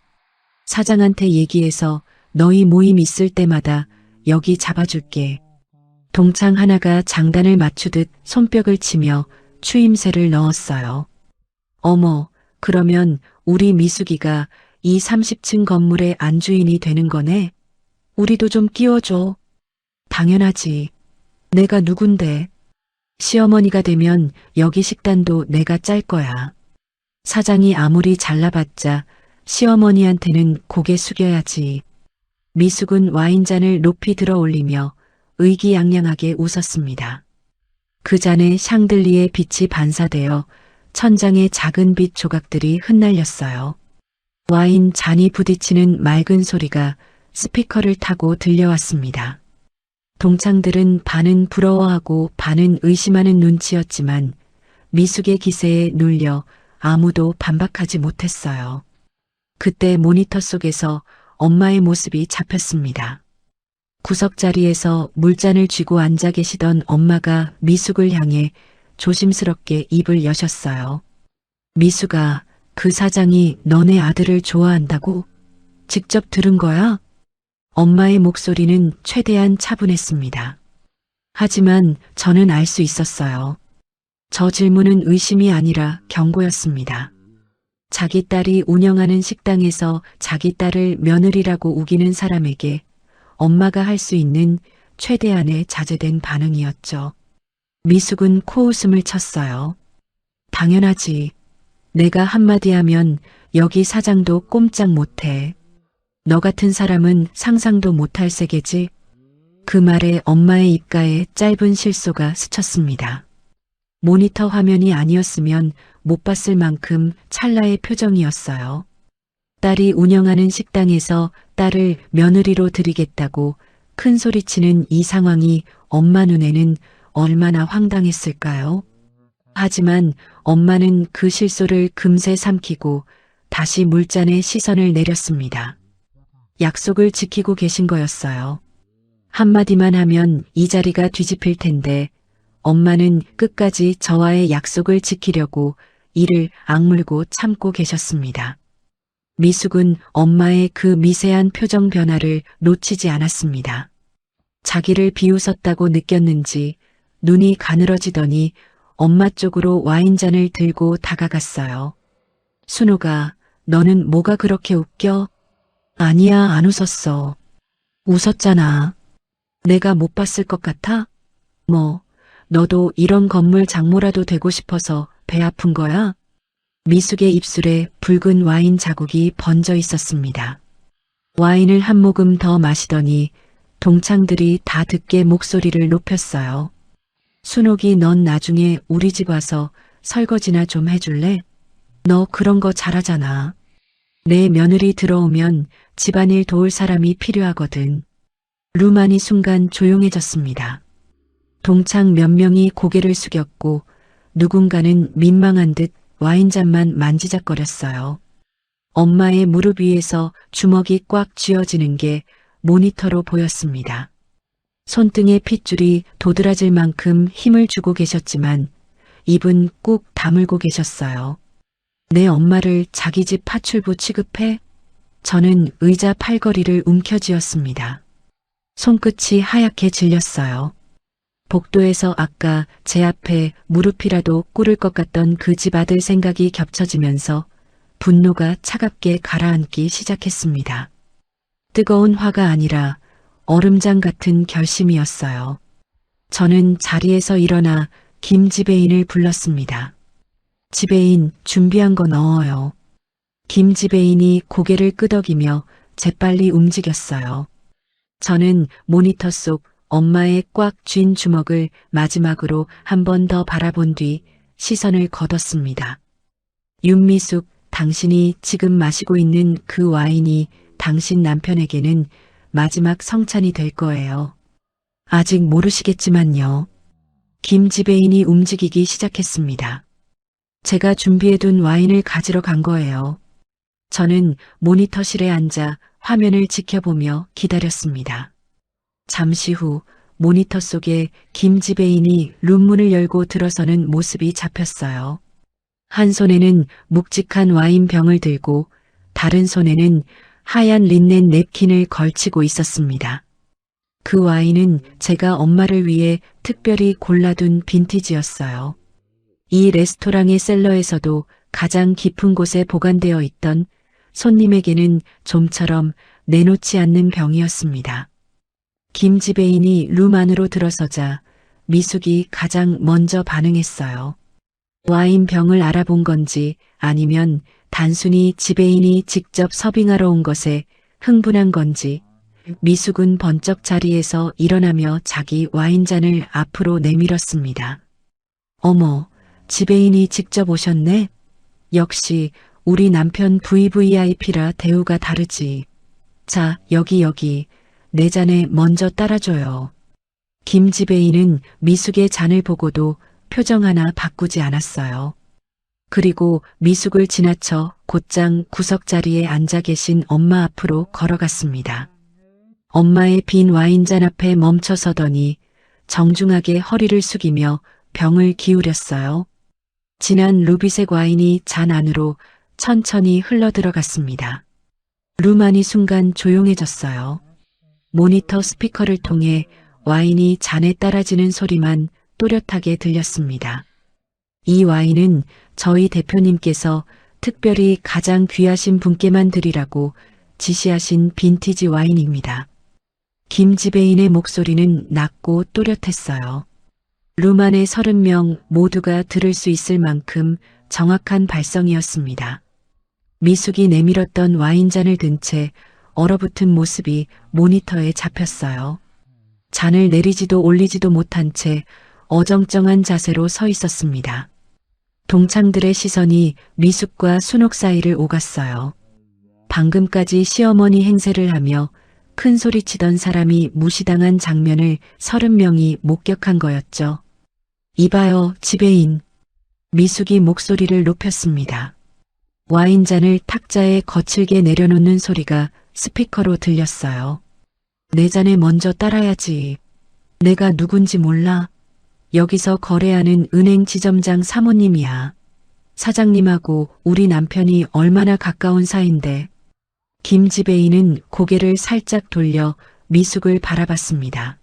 사장한테 얘기해서 너희 모임 있을 때마다 여기 잡아줄게. 동창 하나가 장단을 맞추듯 손뼉을 치며 추임새를 넣었어요. 어머, 그러면 우리 미숙이가 이 30층 건물의 안주인이 되는 거네? 우리도 좀 끼워줘. 당연하지. 내가 누군데. 시어머니가 되면 여기 식단도 내가 짤 거야. 사장이 아무리 잘나봤자 시어머니한테는 고개 숙여야지. 미숙은 와인잔을 높이 들어 올리며 의기양양하게 웃었습니다. 그 잔에 샹들리에 빛이 반사되어 천장에 작은 빛 조각들이 흩날렸어요. 와인 잔이 부딪히는 맑은 소리가 스피커를 타고 들려왔습니다. 동창들은 반은 부러워하고 반은 의심하는 눈치였지만 미숙의 기세에 눌려 아무도 반박하지 못했어요. 그때 모니터 속에서 엄마의 모습이 잡혔습니다. 구석자리에서 물잔을 쥐고 앉아 계시던 엄마가 미숙을 향해 조심스럽게 입을 여셨어요. 미숙아, 그 사장이 너네 아들을 좋아한다고? 직접 들은 거야? 엄마의 목소리는 최대한 차분했습니다. 하지만 저는 알 수 있었어요. 저 질문은 의심이 아니라 경고였습니다. 자기 딸이 운영하는 식당에서 자기 딸을 며느리라고 우기는 사람에게 엄마가 할 수 있는 최대한의 자제된 반응이었죠. 미숙은 코웃음을 쳤어요. 당연하지. 내가 한마디 하면 여기 사장도 꼼짝 못해. 너 같은 사람은 상상도 못할 세계지. 그 말에 엄마의 입가에 짧은 실소가 스쳤습니다. 모니터 화면이 아니었으면 못 봤을 만큼 찰나의 표정이었어요. 딸이 운영하는 식당에서 딸을 며느리로 들이겠다고 큰 소리치는 이 상황이 엄마 눈에는 얼마나 황당했을까요? 하지만 엄마는 그 실소를 금세 삼키고 다시 물잔에 시선을 내렸습니다. 약속을 지키고 계신 거였어요. 한마디만 하면 이 자리가 뒤집힐 텐데 엄마는 끝까지 저와의 약속을 지키려고 이를 악물고 참고 계셨습니다. 미숙은 엄마의 그 미세한 표정 변화를 놓치지 않았습니다. 자기를 비웃었다고 느꼈는지 눈이 가늘어지더니 엄마 쪽으로 와인잔을 들고 다가갔어요. 순호가, 너는 뭐가 그렇게 웃겨? 아니야, 안 웃었어. 웃었잖아. 내가 못 봤을 것 같아? 뭐, 너도 이런 건물 장모라도 되고 싶어서 배 아픈 거야? 미숙의 입술에 붉은 와인 자국이 번져 있었습니다. 와인을 한 모금 더 마시더니 동창들이 다 듣게 목소리를 높였어요. 순옥이, 넌 나중에 우리 집 와서 설거지나 좀 해줄래? 너 그런 거 잘하잖아. 내 며느리 들어오면 집안일 도울 사람이 필요하거든. 루만이 순간 조용해졌습니다. 동창 몇 명이 고개를 숙였고 누군가는 민망한 듯 와인잔만 만지작거렸어요. 엄마의 무릎 위에서 주먹이 꽉 쥐어지는 게 모니터로 보였습니다. 손등에 핏줄이 도드라질 만큼 힘을 주고 계셨지만 입은 꾹 다물고 계셨어요. 내 엄마를 자기 집 파출부 취급해? 저는 의자 팔걸이를 움켜쥐었습니다. 손끝이 하얗게 질렸어요. 복도에서 아까 제 앞에 무릎이라도 꿇을 것 같던 그 집 아들 생각이 겹쳐지면서 분노가 차갑게 가라앉기 시작했습니다. 뜨거운 화가 아니라 얼음장 같은 결심이었어요. 저는 자리에서 일어나 김 지배인을 불렀습니다. 지배인, 준비한 거 넣어요. 김 지배인이 고개를 끄덕이며 재빨리 움직였어요. 저는 모니터 속 엄마의 꽉 쥔 주먹을 마지막으로 한 번 더 바라본 뒤 시선을 걷었습니다. 윤미숙, 당신이 지금 마시고 있는 그 와인이 당신 남편에게는 마지막 성찬이 될 거예요. 아직 모르시겠지만요. 김 지배인이 움직이기 시작했습니다. 제가 준비해둔 와인을 가지러 간 거예요. 저는 모니터실에 앉아 화면을 지켜보며 기다렸습니다. 잠시 후 모니터 속에 김 지배인이 룸문을 열고 들어서는 모습이 잡혔어요. 한 손에는 묵직한 와인병을 들고 다른 손에는 하얀 린넨 냅킨을 걸치고 있었습니다. 그 와인은 제가 엄마를 위해 특별히 골라둔 빈티지였어요. 이 레스토랑의 셀러에서도 가장 깊은 곳에 보관되어 있던 손님에게는 좀처럼 내놓지 않는 병이었습니다. 김 지배인이 룸 안으로 들어서자 미숙이 가장 먼저 반응했어요. 와인병을 알아본 건지 아니면 단순히 지배인이 직접 서빙하러 온 것에 흥분한 건지 미숙은 번쩍 자리에서 일어나며 자기 와인잔을 앞으로 내밀었습니다. 어머, 지배인이 직접 오셨네? 역시 우리 남편 VVIP라 대우가 다르지. 자, 여기 내 잔에 먼저 따라줘요. 김 지배인은 미숙의 잔을 보고도 표정 하나 바꾸지 않았어요. 그리고 미숙을 지나쳐 곧장 구석자리에 앉아 계신 엄마 앞으로 걸어갔습니다. 엄마의 빈 와인잔 앞에 멈춰서더니 정중하게 허리를 숙이며 병을 기울였어요. 진한 루비색 와인이 잔 안으로 천천히 흘러들어갔습니다. 루만이 순간 조용해졌어요. 모니터 스피커를 통해 와인이 잔에 따라지는 소리만 또렷하게 들렸습니다. 이 와인은 저희 대표님께서 특별히 가장 귀하신 분께만 드리라고 지시하신 빈티지 와인입니다. 김 지배인의 목소리는 낮고 또렷했어요. 루만의 30명 모두가 들을 수 있을 만큼 정확한 발성이었습니다. 미숙이 내밀었던 와인잔을 든 채 얼어붙은 모습이 모니터에 잡혔어요. 잔을 내리지도 올리지도 못한 채 어정쩡한 자세로 서 있었습니다. 동창들의 시선이 미숙과 순옥 사이를 오갔어요. 방금까지 시어머니 행세를 하며 큰 소리치던 사람이 무시당한 장면을 30명이 목격한 거였죠. 이봐요, 지배인. 미숙이 목소리를 높였습니다. 와인잔을 탁자에 거칠게 내려놓는 소리가 스피커로 들렸어요. 내 잔에 먼저 따라야지. 내가 누군지 몰라. 여기서 거래하는 은행 지점장 사모님이야. 사장님하고 우리 남편이 얼마나 가까운 사이인데. 김지배인은 고개를 살짝 돌려 미숙을 바라봤습니다.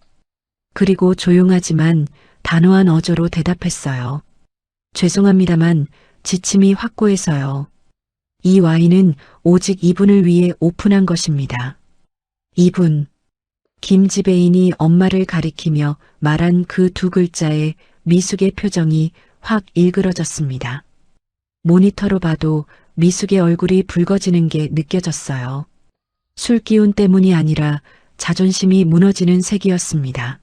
그리고 조용하지만 단호한 어조로 대답했어요. 죄송합니다만 지침이 확고해서요. 이 와인은 오직 이분을 위해 오픈한 것입니다. 이분. 김지배인이 엄마를 가리키며 말한 그 두 글자에 미숙의 표정이 확 일그러졌습니다. 모니터로 봐도 미숙의 얼굴이 붉어지는 게 느껴졌어요. 술 기운 때문이 아니라 자존심이 무너지는 색이었습니다.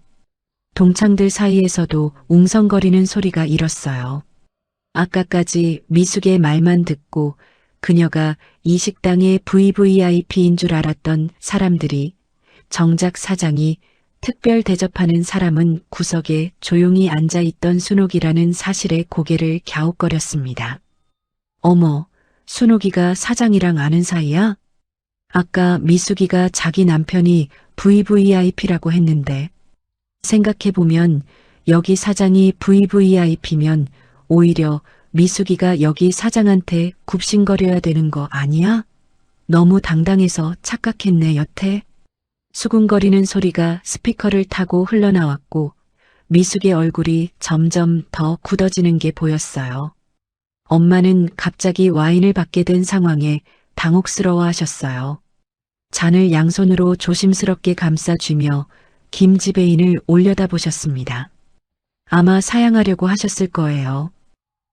동창들 사이에서도 웅성거리는 소리가 일었어요. 아까까지 미숙의 말만 듣고 그녀가 이 식당의 VVIP인 줄 알았던 사람들이 정작 사장이 특별 대접하는 사람은 구석에 조용히 앉아있던 순옥이라는 사실에 고개를 갸웃거렸습니다. 어머, 순옥이가 사장이랑 아는 사이야? 아까 미숙이가 자기 남편이 VVIP라고 했는데 생각해보면 여기 사장이 VVIP면 오히려 미숙이가 여기 사장한테 굽신거려야 되는 거 아니야? 너무 당당해서 착각했네 여태. 수군거리는 소리가 스피커를 타고 흘러나왔고 미숙의 얼굴이 점점 더 굳어지는 게 보였어요. 엄마는 갑자기 와인을 받게 된 상황에 당혹스러워 하셨어요. 잔을 양손으로 조심스럽게 감싸쥐며 김지배인을 올려다보셨습니다. 아마 사양하려고 하셨을 거예요.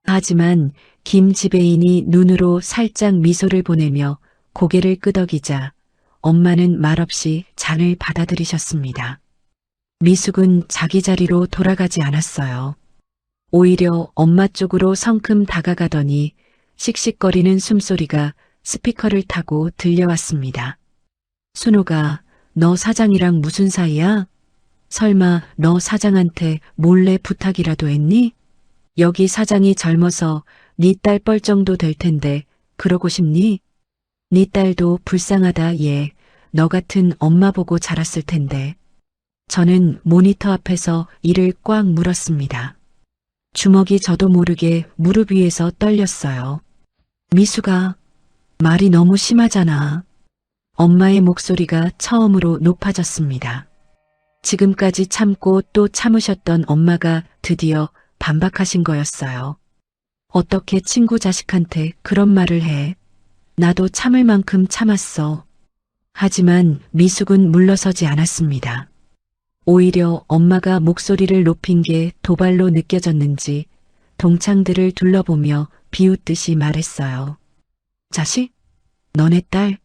하지만 김지배인이 눈으로 살짝 미소를 보내며 고개를 끄덕이자 엄마는 말없이 잔을 받아들이셨습니다. 미숙은 자기 자리로 돌아가지 않았어요. 오히려 엄마 쪽으로 성큼 다가가더니 씩씩거리는 숨소리가 스피커를 타고 들려왔습니다. 순옥아, 너 사장이랑 무슨 사이야? 설마 너 사장한테 몰래 부탁이라도 했니? 여기 사장이 젊어서 네 딸 뻘 정도 될 텐데 그러고 싶니? 네 딸도 불쌍하다 얘. 너 같은 엄마 보고 자랐을 텐데. 저는 모니터 앞에서 이를 꽉 물었습니다. 주먹이 저도 모르게 무릎 위에서 떨렸어요. 미숙아, 말이 너무 심하잖아. 엄마의 목소리가 처음으로 높아졌습니다. 지금까지 참고 또 참으셨던 엄마가 드디어 반박하신 거였어요. 어떻게 친구 자식한테 그런 말을 해. 나도 참을 만큼 참았어. 하지만 미숙은 물러서지 않았습니다. 오히려 엄마가 목소리를 높인 게 도발로 느껴졌는지 동창들을 둘러보며 비웃듯이 말했어요. 자식? 너네 딸?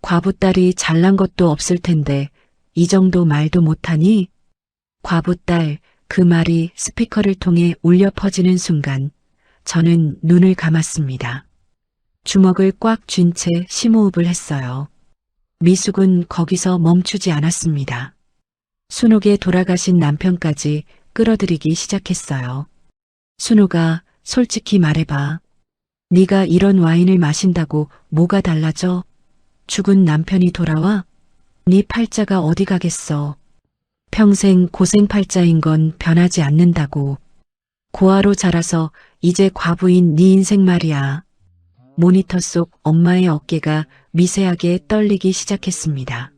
과부딸이 잘난 것도 없을 텐데 이 정도 말도 못하니? 과부딸, 그 말이 스피커를 통해 울려 퍼지는 순간 저는 눈을 감았습니다. 주먹을 꽉 쥔 채 심호흡을 했어요. 미숙은 거기서 멈추지 않았습니다. 순옥의 돌아가신 남편까지 끌어들이기 시작했어요. 순옥아, 솔직히 말해봐. 네가 이런 와인을 마신다고 뭐가 달라져? 죽은 남편이 돌아와? 네 팔자가 어디 가겠어. 평생 고생팔자인 건 변하지 않는다고. 고아로 자라서 이제 과부인 네 인생 말이야. 모니터 속 엄마의 어깨가 미세하게 떨리기 시작했습니다.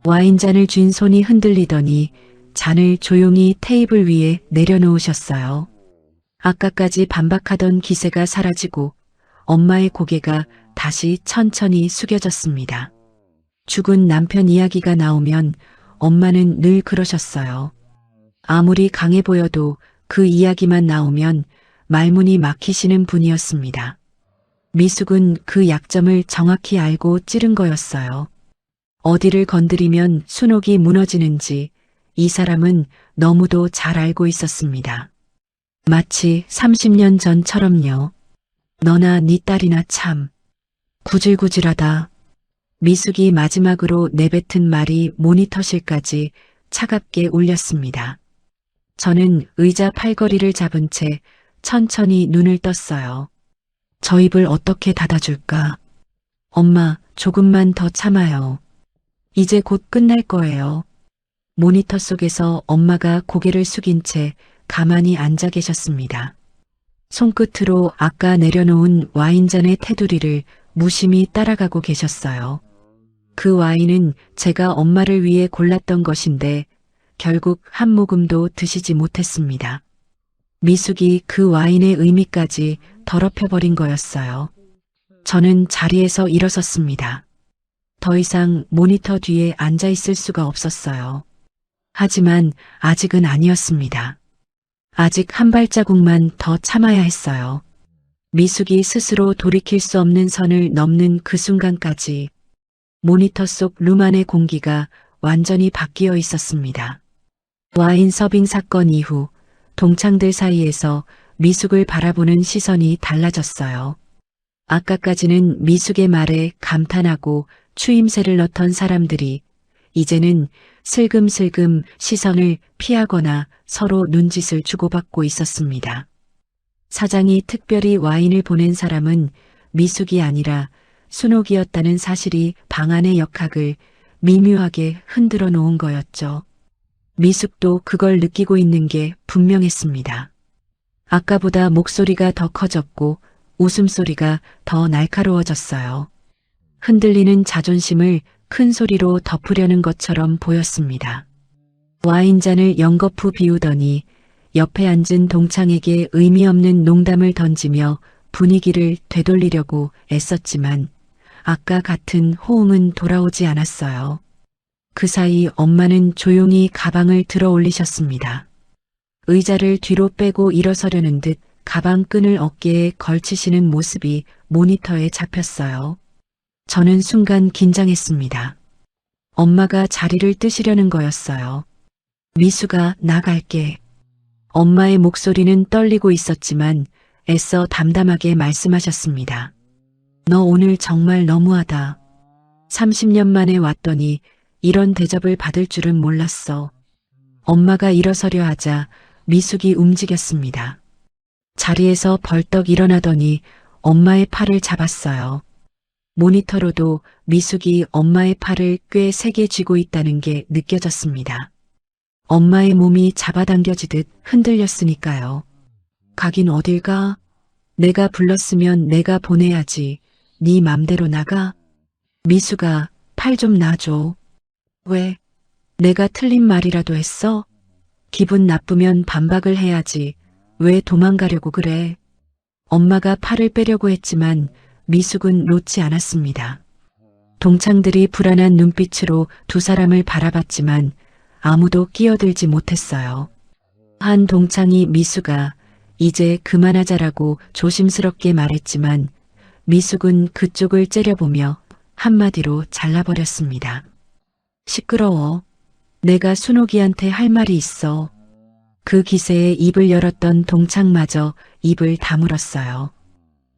와인잔을 쥔 손이 흔들리더니 잔을 조용히 테이블 위에 내려놓으셨어요. 아까까지 반박하던 기세가 사라지고 엄마의 고개가 다시 천천히 숙여졌습니다. 죽은 남편 이야기가 나오면 엄마는 늘 그러셨어요. 아무리 강해 보여도 그 이야기만 나오면 말문이 막히시는 분이었습니다. 미숙은 그 약점을 정확히 알고 찌른 거였어요. 어디를 건드리면 순옥이 무너지는지 이 사람은 너무도 잘 알고 있었습니다. 마치 30년 전처럼요. 너나 네 딸이나 참 구질구질하다. 미숙이 마지막으로 내뱉은 말이 모니터실까지 차갑게 울렸습니다. 저는 의자 팔걸이를 잡은 채 천천히 눈을 떴어요. 저 입을 어떻게 닫아줄까? 엄마, 조금만 더 참아요. 이제 곧 끝날 거예요. 모니터 속에서 엄마가 고개를 숙인 채 가만히 앉아 계셨습니다. 손끝으로 아까 내려놓은 와인잔의 테두리를 무심히 따라가고 계셨어요. 그 와인은 제가 엄마를 위해 골랐던 것인데 결국 한 모금도 드시지 못했습니다. 미숙이 그 와인의 의미까지 더럽혀버린 거였어요. 저는 자리에서 일어섰습니다. 더 이상 모니터 뒤에 앉아 있을 수가 없었어요. 하지만 아직은 아니었습니다. 아직 한 발자국만 더 참아야 했어요. 미숙이 스스로 돌이킬 수 없는 선을 넘는 그 순간까지 모니터 속 룸 안의 공기가 완전히 바뀌어 있었습니다. 와인 서빙 사건 이후 동창들 사이에서 미숙을 바라보는 시선이 달라졌어요. 아까까지는 미숙의 말에 감탄하고 추임새를 넣던 사람들이 이제는 슬금슬금 시선을 피하거나 서로 눈짓을 주고받고 있었습니다. 사장이 특별히 와인을 보낸 사람은 미숙이 아니라 순옥이었다는 사실이 방 안의 역학을 미묘하게 흔들어 놓은 거였죠. 미숙도 그걸 느끼고 있는 게 분명했습니다. 아까보다 목소리가 더 커졌고 웃음소리가 더 날카로워졌어요. 흔들리는 자존심을 큰 소리로 덮으려는 것처럼 보였습니다. 와인잔을 연거푸 비우더니 옆에 앉은 동창에게 의미 없는 농담을 던지며 분위기를 되돌리려고 애썼지만 아까 같은 호응은 돌아오지 않았어요. 그 사이 엄마는 조용히 가방을 들어 올리셨습니다. 의자를 뒤로 빼고 일어서려는 듯 가방 끈을 어깨에 걸치시는 모습이 모니터에 잡혔어요. 저는 순간 긴장했습니다. 엄마가 자리를 뜨시려는 거였어요. 미숙아, 나갈게. 엄마의 목소리는 떨리고 있었지만 애써 담담하게 말씀하셨습니다. 너 오늘 정말 너무하다. 30년 만에 왔더니 이런 대접을 받을 줄은 몰랐어. 엄마가 일어서려 하자 미숙이 움직였습니다. 자리에서 벌떡 일어나더니 엄마의 팔을 잡았어요. 모니터로도 미숙이 엄마의 팔을 꽤 세게 쥐고 있다는 게 느껴졌습니다. 엄마의 몸이 잡아당겨지듯 흔들렸으니까요. 가긴 어딜 가? 내가 불렀으면 내가 보내야지. 네 맘대로 나가? 미숙아, 팔 좀 놔줘. 왜? 내가 틀린 말이라도 했어? 기분 나쁘면 반박을 해야지. 왜 도망가려고 그래? 엄마가 팔을 빼려고 했지만 미숙은 놓지 않았습니다. 동창들이 불안한 눈빛으로 두 사람을 바라봤지만 아무도 끼어들지 못했어요. 한 동창이 미숙아, 이제 그만하자라고 조심스럽게 말했지만 미숙은 그쪽을 째려보며 한마디로 잘라버렸습니다. 시끄러워. 내가 순옥이한테 할 말이 있어. 그 기세에 입을 열었던 동창마저 입을 다물었어요.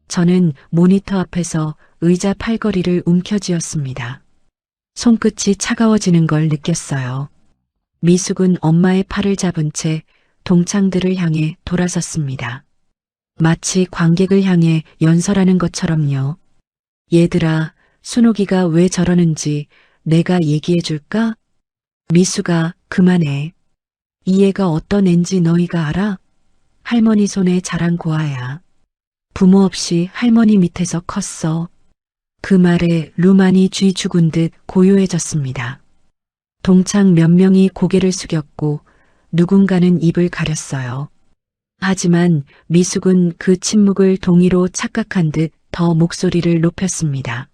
저는 모니터 앞에서 의자 팔걸이를 움켜쥐었습니다. 손끝이 차가워지는 걸 느꼈어요. 미숙은 엄마의 팔을 잡은 채 동창들을 향해 돌아섰습니다. 마치 관객을 향해 연설하는 것처럼요. 얘들아, 순옥이가 왜 저러는지 내가 얘기해 줄까? 미숙아, 그만해. 이 애가 어떤 앤지 너희가 알아? 할머니 손에 자란 고아야. 부모 없이 할머니 밑에서 컸어. 그 말에 루만이 쥐 죽은 듯 고요해졌습니다. 동창 몇 명이 고개를 숙였고 누군가는 입을 가렸어요. 하지만 미숙은 그 침묵을 동의로 착각한 듯 더 목소리를 높였습니다.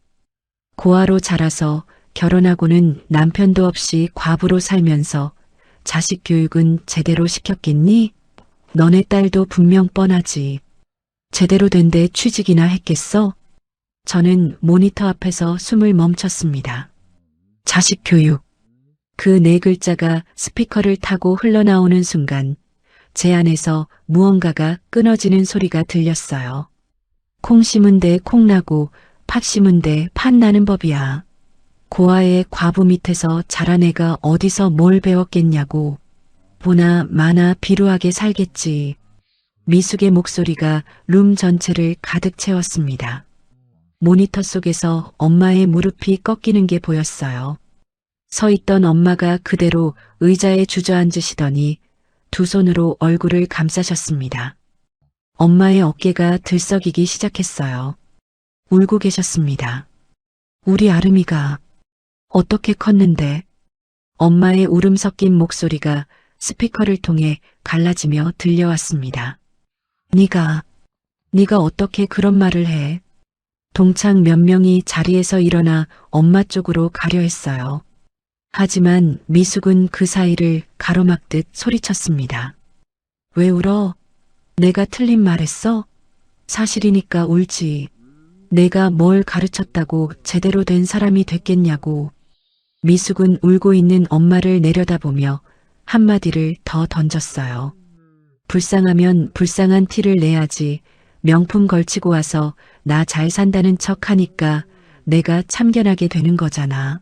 고아로 자라서 결혼하고는 남편도 없이 과부로 살면서 자식 교육은 제대로 시켰겠니? 너네 딸도 분명 뻔하지. 제대로 된 데 취직이나 했겠어? 저는 모니터 앞에서 숨을 멈췄습니다. 자식 교육. 그 네 글자가 스피커를 타고 흘러나오는 순간 제 안에서 무언가가 끊어지는 소리가 들렸어요. 콩 심은 데 콩 나고 팥 심은 데 팥 나는 법이야. 고아의 과부 밑에서 자란 애가 어디서 뭘 배웠겠냐고. 보나 마나 비루하게 살겠지. 미숙의 목소리가 룸 전체를 가득 채웠습니다. 모니터 속에서 엄마의 무릎이 꺾이는 게 보였어요. 서 있던 엄마가 그대로 의자에 주저앉으시더니 두 손으로 얼굴을 감싸셨습니다. 엄마의 어깨가 들썩이기 시작했어요. 울고 계셨습니다. 우리 아름이가 어떻게 컸는데? 엄마의 울음 섞인 목소리가 스피커를 통해 갈라지며 들려왔습니다. 네가 어떻게 그런 말을 해? 동창 몇 명이 자리에서 일어나 엄마 쪽으로 가려 했어요. 하지만 미숙은 그 사이를 가로막듯 소리쳤습니다. 왜 울어? 내가 틀린 말했어? 사실이니까 울지. 내가 뭘 가르쳤다고 제대로 된 사람이 됐겠냐고. 미숙은 울고 있는 엄마를 내려다보며 한마디를 더 던졌어요. 불쌍하면 불쌍한 티를 내야지. 명품 걸치고 와서 나 잘 산다는 척 하니까 내가 참견하게 되는 거잖아.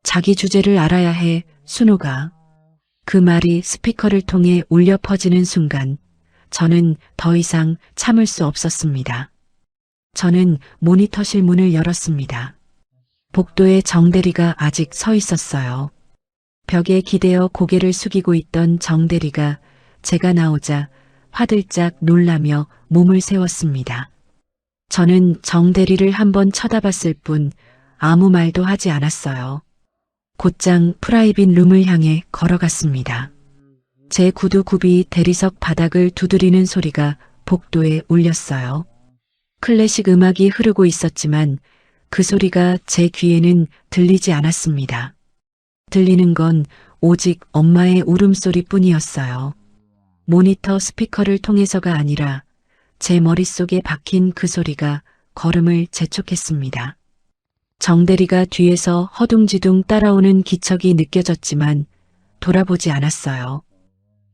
자기 주제를 알아야 해, 순호가. 그 말이 스피커를 통해 울려 퍼지는 순간 저는 더 이상 참을 수 없었습니다. 저는 모니터실 문을 열었습니다. 복도에 정대리가 아직 서 있었어요. 벽에 기대어 고개를 숙이고 있던 정대리가 제가 나오자 화들짝 놀라며 몸을 세웠습니다. 저는 정대리를 한번 쳐다봤을 뿐 아무 말도 하지 않았어요. 곧장 프라이빗 룸을 향해 걸어갔습니다. 제 구두굽이 대리석 바닥을 두드리는 소리가 복도에 울렸어요. 클래식 음악이 흐르고 있었지만 그 소리가 제 귀에는 들리지 않았습니다. 들리는 건 오직 엄마의 울음소리뿐이었어요. 모니터 스피커를 통해서가 아니라 제 머릿속에 박힌 그 소리가 걸음을 재촉했습니다. 정대리가 뒤에서 허둥지둥 따라오는 기척이 느껴졌지만 돌아보지 않았어요.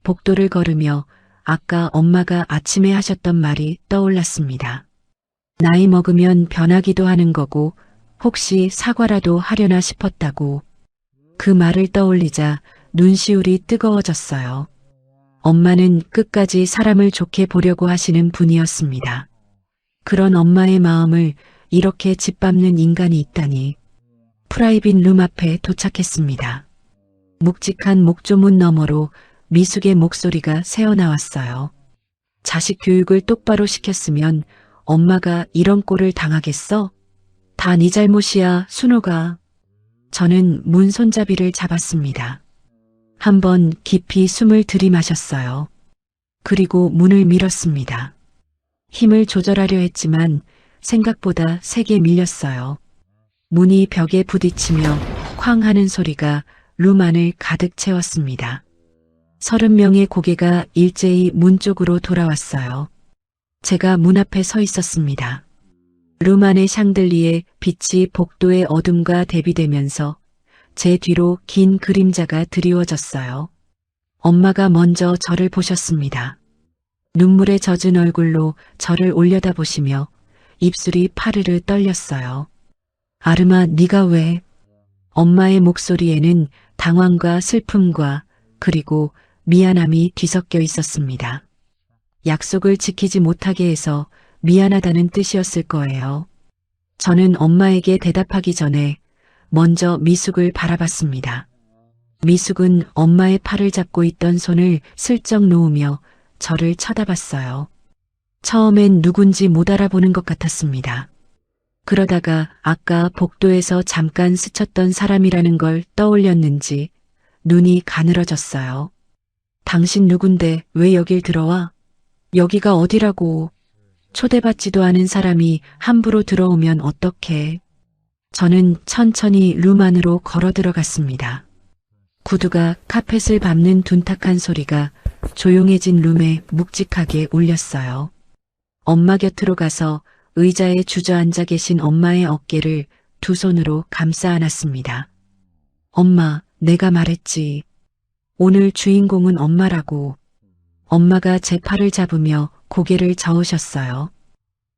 복도를 걸으며 아까 엄마가 아침에 하셨던 말이 떠올랐습니다. 나이 먹으면 변하기도 하는 거고 혹시 사과라도 하려나 싶었다고. 그 말을 떠올리자 눈시울이 뜨거워졌어요. 엄마는 끝까지 사람을 좋게 보려고 하시는 분이었습니다. 그런 엄마의 마음을 이렇게 짓밟는 인간이 있다니. 프라이빗 룸 앞에 도착했습니다. 묵직한 목조문 너머로 미숙의 목소리가 새어나왔어요. 자식 교육을 똑바로 시켰으면 엄마가 이런 꼴을 당하겠어? 다 네 잘못이야, 순호가. 저는 문 손잡이를 잡았습니다. 한번 깊이 숨을 들이마셨어요. 그리고 문을 밀었습니다. 힘을 조절하려 했지만 생각보다 세게 밀렸어요. 문이 벽에 부딪히며 쾅 하는 소리가 룸 안을 가득 채웠습니다. 30명의 고개가 일제히 문 쪽으로 돌아왔어요. 제가 문 앞에 서 있었습니다. 룸 안의 샹들리에 빛이 복도의 어둠과 대비되면서 제 뒤로 긴 그림자가 드리워졌어요. 엄마가 먼저 저를 보셨습니다. 눈물에 젖은 얼굴로 저를 올려다보시며 입술이 파르르 떨렸어요. 아름아, 네가 왜? 엄마의 목소리에는 당황과 슬픔과 그리고 미안함이 뒤섞여 있었습니다. 약속을 지키지 못하게 해서 미안하다는 뜻이었을 거예요. 저는 엄마에게 대답하기 전에 먼저 미숙을 바라봤습니다. 미숙은 엄마의 팔을 잡고 있던 손을 슬쩍 놓으며 저를 쳐다봤어요. 처음엔 누군지 못 알아보는 것 같았습니다. 그러다가 아까 복도에서 잠깐 스쳤던 사람이라는 걸 떠올렸는지 눈이 가늘어졌어요. 당신 누군데 왜 여길 들어와? 여기가 어디라고? 초대받지도 않은 사람이 함부로 들어오면 어떡해? 저는 천천히 룸 안으로 걸어 들어갔습니다. 구두가 카펫을 밟는 둔탁한 소리가 조용해진 룸에 묵직하게 울렸어요. 엄마 곁으로 가서 의자에 주저앉아 계신 엄마의 어깨를 두 손으로 감싸 안았습니다. 엄마, 내가 말했지. 오늘 주인공은 엄마라고. 엄마가 제 팔을 잡으며 고개를 저으셨어요.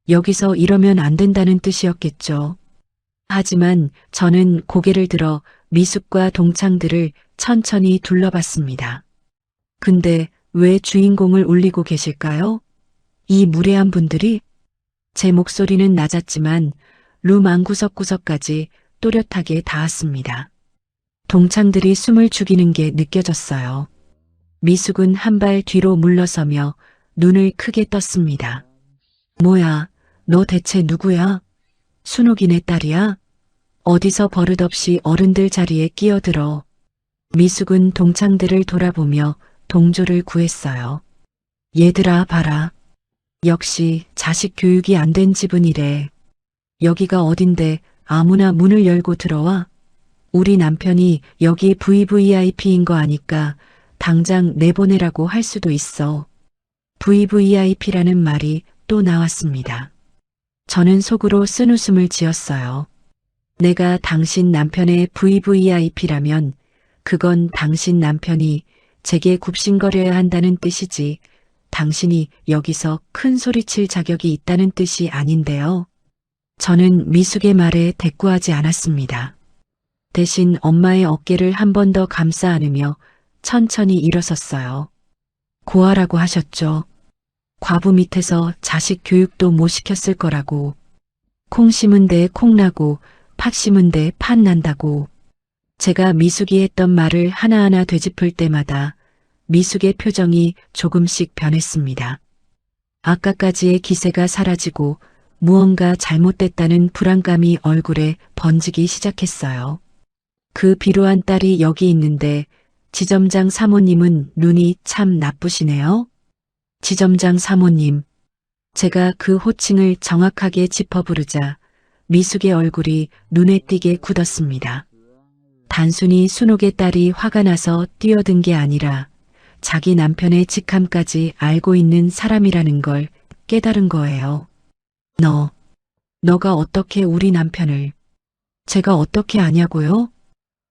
여기서 이러면 안 된다는 뜻이었겠죠. 하지만 저는 고개를 들어 미숙과 동창들을 천천히 둘러봤습니다. 근데 왜 주인공을 울리고 계실까요? 이 무례한 분들이? 제 목소리는 낮았지만 룸 안 구석구석까지 또렷하게 닿았습니다. 동창들이 숨을 죽이는 게 느껴졌어요. 미숙은 한 발 뒤로 물러서며 눈을 크게 떴습니다. 뭐야, 너 대체 누구야? 순옥이네 딸이야? 어디서 버릇없이 어른들 자리에 끼어들어. 미숙은 동창들을 돌아보며 동조를 구했어요. 얘들아 봐라. 역시 자식 교육이 안 된 집은이래. 여기가 어딘데 아무나 문을 열고 들어와? 우리 남편이 여기 VVIP인 거 아니까 당장 내보내라고 할 수도 있어. VVIP라는 말이 또 나왔습니다. 저는 속으로 쓴웃음을 지었어요. 내가 당신 남편의 VVIP라면 그건 당신 남편이 제게 굽신거려야 한다는 뜻이지 당신이 여기서 큰 소리칠 자격이 있다는 뜻이 아닌데요. 저는 미숙의 말에 대꾸하지 않았습니다. 대신 엄마의 어깨를 한 번 더 감싸 안으며 천천히 일어섰어요. 고아라고 하셨죠. 과부 밑에서 자식 교육도 못 시켰을 거라고. 콩 심은 데 콩 나고 팥 심은 데 팥 난다고. 제가 미숙이 했던 말을 하나하나 되짚을 때마다 미숙의 표정이 조금씩 변했습니다. 아까까지의 기세가 사라지고 무언가 잘못됐다는 불안감이 얼굴에 번지기 시작했어요. 그 비루한 딸이 여기 있는데 지점장 사모님은 눈이 참 나쁘시네요. 지점장 사모님. 제가 그 호칭을 정확하게 짚어 부르자 미숙의 얼굴이 눈에 띄게 굳었습니다. 단순히 순옥의 딸이 화가 나서 뛰어든 게 아니라 자기 남편의 직함까지 알고 있는 사람이라는 걸 깨달은 거예요. 너가 어떻게 우리 남편을, 제가 어떻게 아냐고요?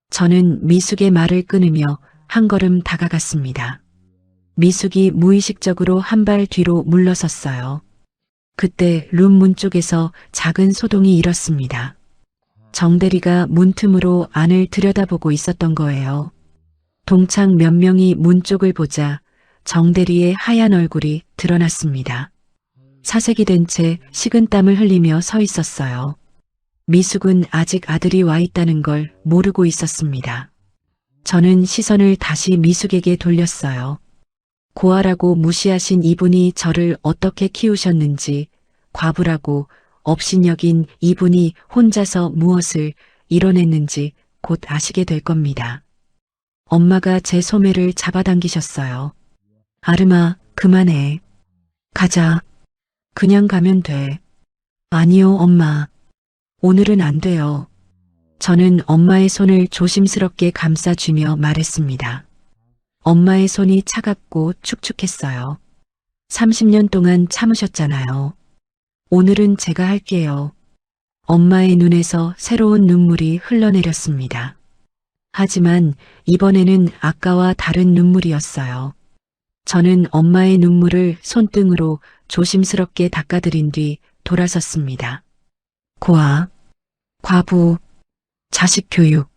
저는 미숙의 말을 끊으며 한 걸음 다가갔습니다. 미숙이 무의식적으로 한 발 뒤로 물러섰어요. 그때 룸 문 쪽에서 작은 소동이 일었습니다. 정대리가 문틈으로 안을 들여다보고 있었던 거예요. 동창 몇 명이 문 쪽을 보자 정대리의 하얀 얼굴이 드러났습니다. 사색이 된 채 식은땀을 흘리며 서 있었어요. 미숙은 아직 아들이 와 있다는 걸 모르고 있었습니다. 저는 시선을 다시 미숙에게 돌렸어요. 고아라고 무시하신 이분이 저를 어떻게 키우셨는지, 과부라고 업신여긴 이분이 혼자서 무엇을 이뤄냈는지 곧 아시게 될 겁니다. 엄마가 제 소매를 잡아당기셨어요. 아름아, 그만해. 가자. 그냥 가면 돼. 아니요, 엄마. 오늘은 안 돼요. 저는 엄마의 손을 조심스럽게 감싸주며 말했습니다. 엄마의 손이 차갑고 축축했어요. 30년 동안 참으셨잖아요. 오늘은 제가 할게요. 엄마의 눈에서 새로운 눈물이 흘러내렸습니다. 하지만 이번에는 아까와 다른 눈물이었어요. 저는 엄마의 눈물을 손등으로 조심스럽게 닦아드린 뒤 돌아섰습니다. 고아, 과부, 자식 교육.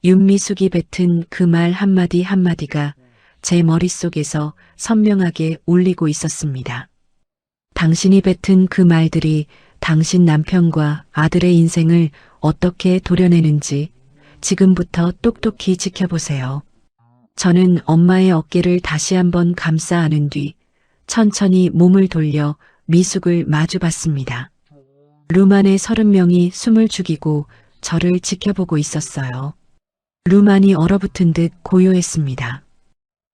윤미숙이 뱉은 그 말 한마디 한마디가 제 머릿속에서 선명하게 울리고 있었습니다. 당신이 뱉은 그 말들이 당신 남편과 아들의 인생을 어떻게 도려내는지 지금부터 똑똑히 지켜보세요. 저는 엄마의 어깨를 다시 한번 감싸 안은 뒤 천천히 몸을 돌려 미숙을 마주봤습니다. 룸 안에 30명이 숨을 죽이고 저를 지켜보고 있었어요. 룸 안이 얼어붙은 듯 고요했습니다.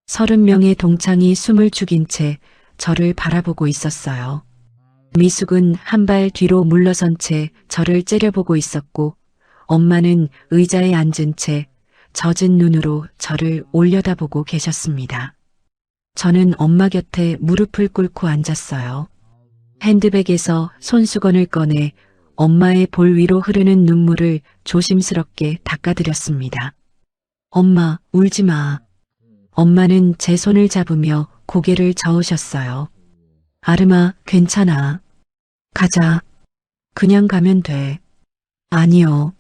30명의 동창이 숨을 죽인 채 저를 바라보고 있었어요. 미숙은 한 발 뒤로 물러선 채 저를 째려보고 있었고 엄마는 의자에 앉은 채 젖은 눈으로 저를 올려다보고 계셨습니다. 저는 엄마 곁에 무릎을 꿇고 앉았어요. 핸드백에서 손수건을 꺼내 엄마의 볼 위로 흐르는 눈물을 조심스럽게 닦아드렸습니다. 엄마, 울지 마. 엄마는 제 손을 잡으며 고개를 저으셨어요. 아름아, 괜찮아. 가자. 그냥 가면 돼. 아니요.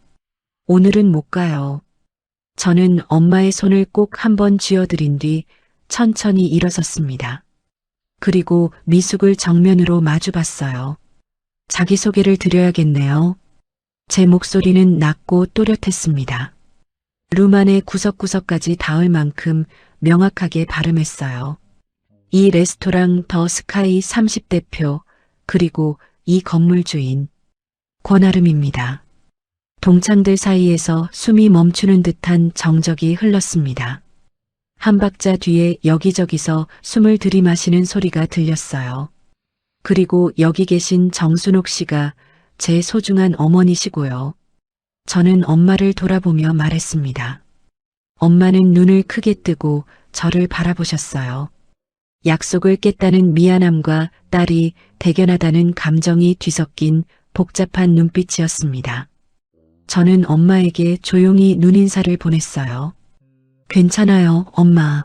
오늘은 못 가요. 저는 엄마의 손을 꼭 한번 쥐어드린 뒤 천천히 일어섰습니다. 그리고 미숙을 정면으로 마주봤어요. 자기소개를 드려야겠네요. 제 목소리는 낮고 또렷했습니다. 룸 안의 구석구석까지 닿을 만큼 명확하게 발음했어요. 이 레스토랑 더 스카이 30대표, 그리고 이 건물 주인, 권아름입니다. 동창들 사이에서 숨이 멈추는 듯한 정적이 흘렀습니다. 한 박자 뒤에 여기저기서 숨을 들이마시는 소리가 들렸어요. 그리고 여기 계신 정순옥 씨가 제 소중한 어머니시고요. 저는 엄마를 돌아보며 말했습니다. 엄마는 눈을 크게 뜨고 저를 바라보셨어요. 약속을 깼다는 미안함과 딸이 대견하다는 감정이 뒤섞인 복잡한 눈빛이었습니다. 저는 엄마에게 조용히 눈인사를 보냈어요. 괜찮아요, 엄마.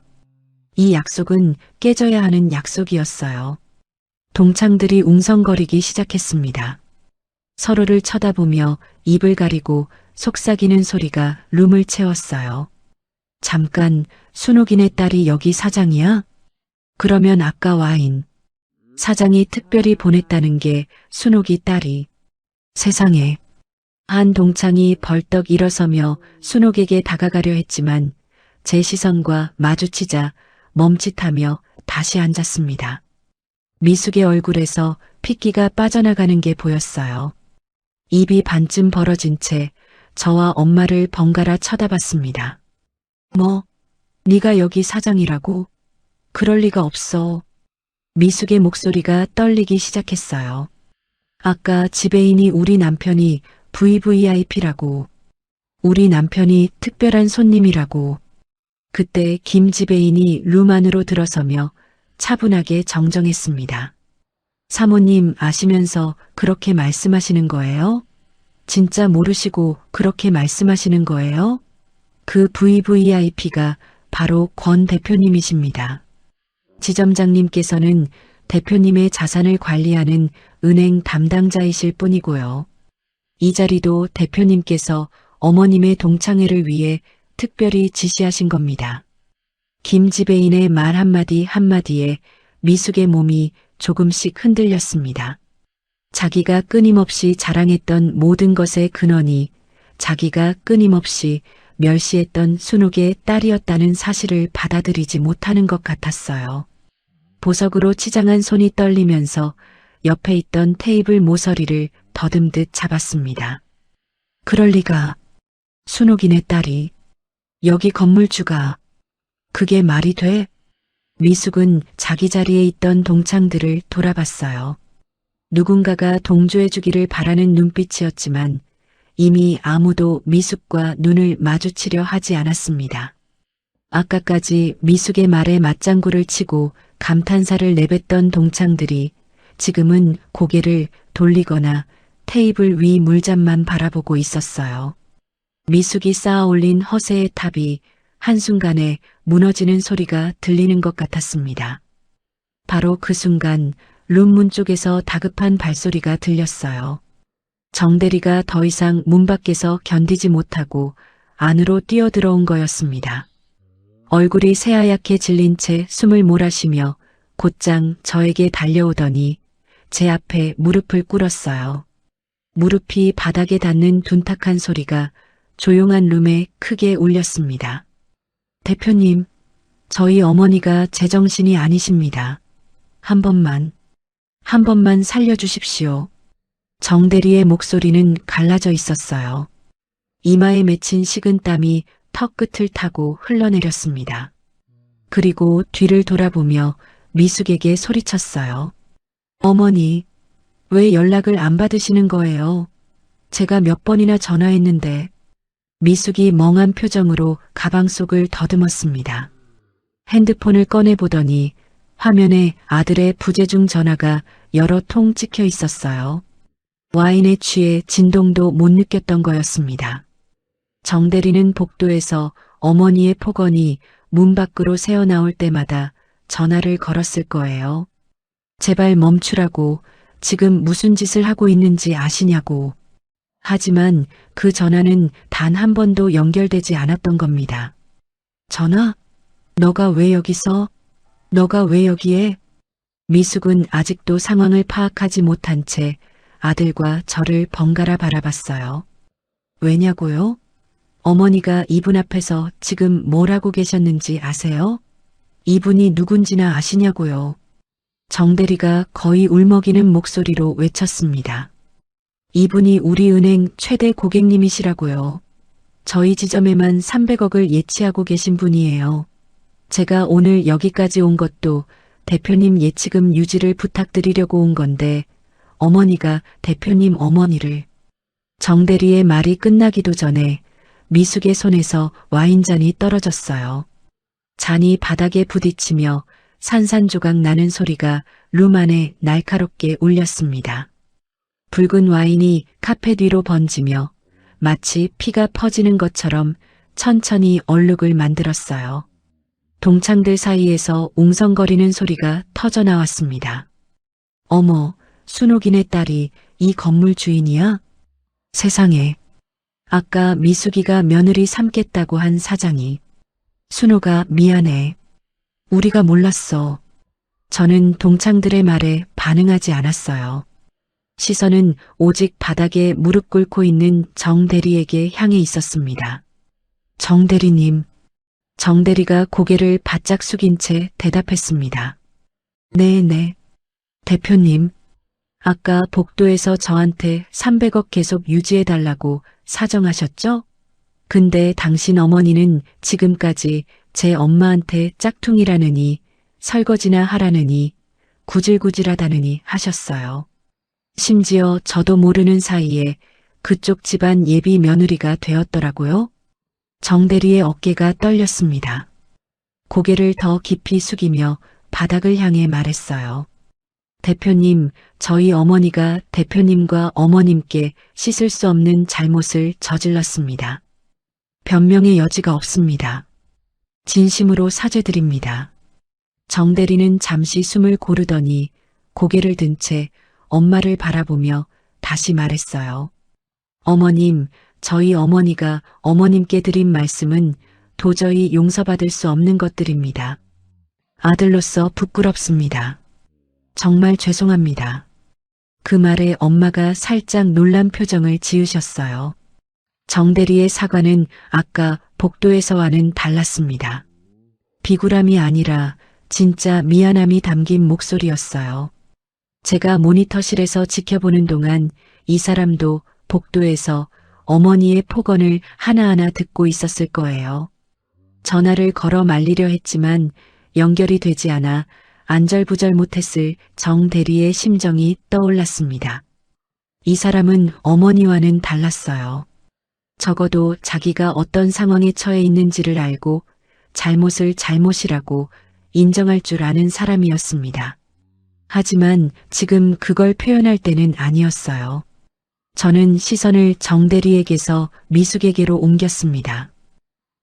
이 약속은 깨져야 하는 약속이었어요. 동창들이 웅성거리기 시작했습니다. 서로를 쳐다보며 입을 가리고 속삭이는 소리가 룸을 채웠어요. 잠깐, 순옥이네 딸이 여기 사장이야? 그러면 아까 와인. 사장이 특별히 보냈다는 게 순옥이 딸이. 세상에. 한 동창이 벌떡 일어서며 순옥에게 다가가려 했지만 제 시선과 마주치자 멈칫하며 다시 앉았습니다. 미숙의 얼굴에서 핏기가 빠져나가는 게 보였어요. 입이 반쯤 벌어진 채 저와 엄마를 번갈아 쳐다봤습니다. 뭐, 네가 여기 사장이라고? 그럴 리가 없어. 미숙의 목소리가 떨리기 시작했어요. 아까 지배인이 우리 남편이 VVIP라고. 우리 남편이 특별한 손님이라고. 그때 김 지배인이 룸 안으로 들어서며 차분하게 정정했습니다. 사모님 아시면서 그렇게 말씀하시는 거예요? 진짜 모르시고 그렇게 말씀하시는 거예요? 그 VVIP가 바로 권 대표님이십니다. 지점장님께서는 대표님의 자산을 관리하는 은행 담당자이실 뿐이고요. 이 자리도 대표님께서 어머님의 동창회를 위해 특별히 지시하신 겁니다. 김 지배인의 말 한마디 한마디에 미숙의 몸이 조금씩 흔들렸습니다. 자기가 끊임없이 자랑했던 모든 것의 근원이 자기가 끊임없이 멸시했던 순옥의 딸이었다는 사실을 받아들이지 못하는 것 같았어요. 보석으로 치장한 손이 떨리면서 옆에 있던 테이블 모서리를 더듬듯 잡았습니다. 그럴 리가. 순옥이네 딸이. 여기 건물주가. 그게 말이 돼? 미숙은 자기 자리에 있던 동창들을 돌아봤어요. 누군가가 동조해주기를 바라는 눈빛이었지만 이미 아무도 미숙과 눈을 마주치려 하지 않았습니다. 아까까지 미숙의 말에 맞장구를 치고 감탄사를 내뱉던 동창들이 지금은 고개를 돌리거나 테이블 위 물잔만 바라보고 있었어요. 미숙이 쌓아 올린 허세의 탑이 한순간에 무너지는 소리가 들리는 것 같았습니다. 바로 그 순간 룸문 쪽에서 다급한 발소리가 들렸어요. 정대리가 더 이상 문 밖에서 견디지 못하고 안으로 뛰어들어온 거였습니다. 얼굴이 새하얗게 질린 채 숨을 몰아쉬며 곧장 저에게 달려오더니 제 앞에 무릎을 꿇었어요. 무릎이 바닥에 닿는 둔탁한 소리가 조용한 룸에 크게 울렸습니다. 대표님, 저희 어머니가 제정신이 아니십니다. 한 번만 살려주십시오. 정대리의 목소리는 갈라져 있었어요. 이마에 맺힌 식은땀이 턱 끝을 타고 흘러내렸습니다. 그리고 뒤를 돌아보며 미숙에게 소리쳤어요. 어머니, 왜 연락을 안 받으시는 거예요? 제가 몇 번이나 전화했는데. 미숙이 멍한 표정으로 가방 속을 더듬었습니다. 핸드폰을 꺼내보더니 화면에 아들의 부재중 전화가 여러 통 찍혀 있었어요. 와인에 취해 진동도 못 느꼈던 거였습니다. 정대리는 복도에서 어머니의 폭언이 문 밖으로 새어나올 때마다 전화를 걸었을 거예요. 제발 멈추라고, 지금 무슨 짓을 하고 있는지 아시냐고. 하지만 그 전화는 단 한 번도 연결되지 않았던 겁니다. 전화? 너가 왜 여기서? 너가 왜 여기에? 미숙은 아직도 상황을 파악하지 못한 채 아들과 저를 번갈아 바라봤어요. 왜냐고요? 어머니가 이분 앞에서 지금 뭘 하고 계셨는지 아세요? 이분이 누군지나 아시냐고요. 정대리가 거의 울먹이는 목소리로 외쳤습니다. 이분이 우리 은행 최대 고객님이시라고요. 저희 지점에만 300억을 예치하고 계신 분이에요. 제가 오늘 여기까지 온 것도 대표님 예치금 유지를 부탁드리려고 온 건데 어머니가 대표님 어머니를. 정대리의 말이 끝나기도 전에 미숙의 손에서 와인잔이 떨어졌어요. 잔이 바닥에 부딪히며 산산조각 나는 소리가 룸 안에 날카롭게 울렸습니다. 붉은 와인이 카페 뒤로 번지며 마치 피가 퍼지는 것처럼 천천히 얼룩을 만들었어요. 동창들 사이에서 웅성거리는 소리가 터져 나왔습니다. 어머, 순옥이네 딸이 이 건물 주인이야? 세상에. 아까 미숙이가 며느리 삼겠다고 한 사장이. 순옥아, 미안해. 우리가 몰랐어. 저는 동창들의 말에 반응하지 않았어요. 시선은 오직 바닥에 무릎 꿇고 있는 정 대리에게 향해 있었습니다. 정 대리님. 정 대리가 고개를 바짝 숙인 채 대답했습니다. 네. 대표님. 아까 복도에서 저한테 300억 계속 유지해달라고 사정하셨죠? 근데 당신 어머니는 지금까지 제 엄마한테 짝퉁이라느니 설거지나 하라느니 구질구질하다느니 하셨어요. 심지어 저도 모르는 사이에 그쪽 집안 예비 며느리가 되었더라고요. 정대리의 어깨가 떨렸습니다. 고개를 더 깊이 숙이며 바닥을 향해 말했어요. 대표님, 저희 어머니가 대표님과 어머님께 씻을 수 없는 잘못을 저질렀습니다. 변명의 여지가 없습니다. 진심으로 사죄드립니다. 정대리는 잠시 숨을 고르더니 고개를 든 채 엄마를 바라보며 다시 말했어요. 어머님, 저희 어머니가 어머님께 드린 말씀은 도저히 용서받을 수 없는 것들입니다. 아들로서 부끄럽습니다. 정말 죄송합니다. 그 말에 엄마가 살짝 놀란 표정을 지으셨어요. 정대리의 사과는 아까 복도에서와는 달랐습니다. 비굴함이 아니라 진짜 미안함이 담긴 목소리였어요. 제가 모니터실에서 지켜보는 동안 이 사람도 복도에서 어머니의 폭언을 하나하나 듣고 있었을 거예요. 전화를 걸어 말리려 했지만 연결이 되지 않아 안절부절 못했을 정 대리의 심정이 떠올랐습니다. 이 사람은 어머니와는 달랐어요. 적어도 자기가 어떤 상황에 처해 있는지를 알고 잘못을 잘못이라고 인정할 줄 아는 사람이었습니다. 하지만 지금 그걸 표현할 때는 아니었어요. 저는 시선을 정 대리에게서 미숙에게로 옮겼습니다.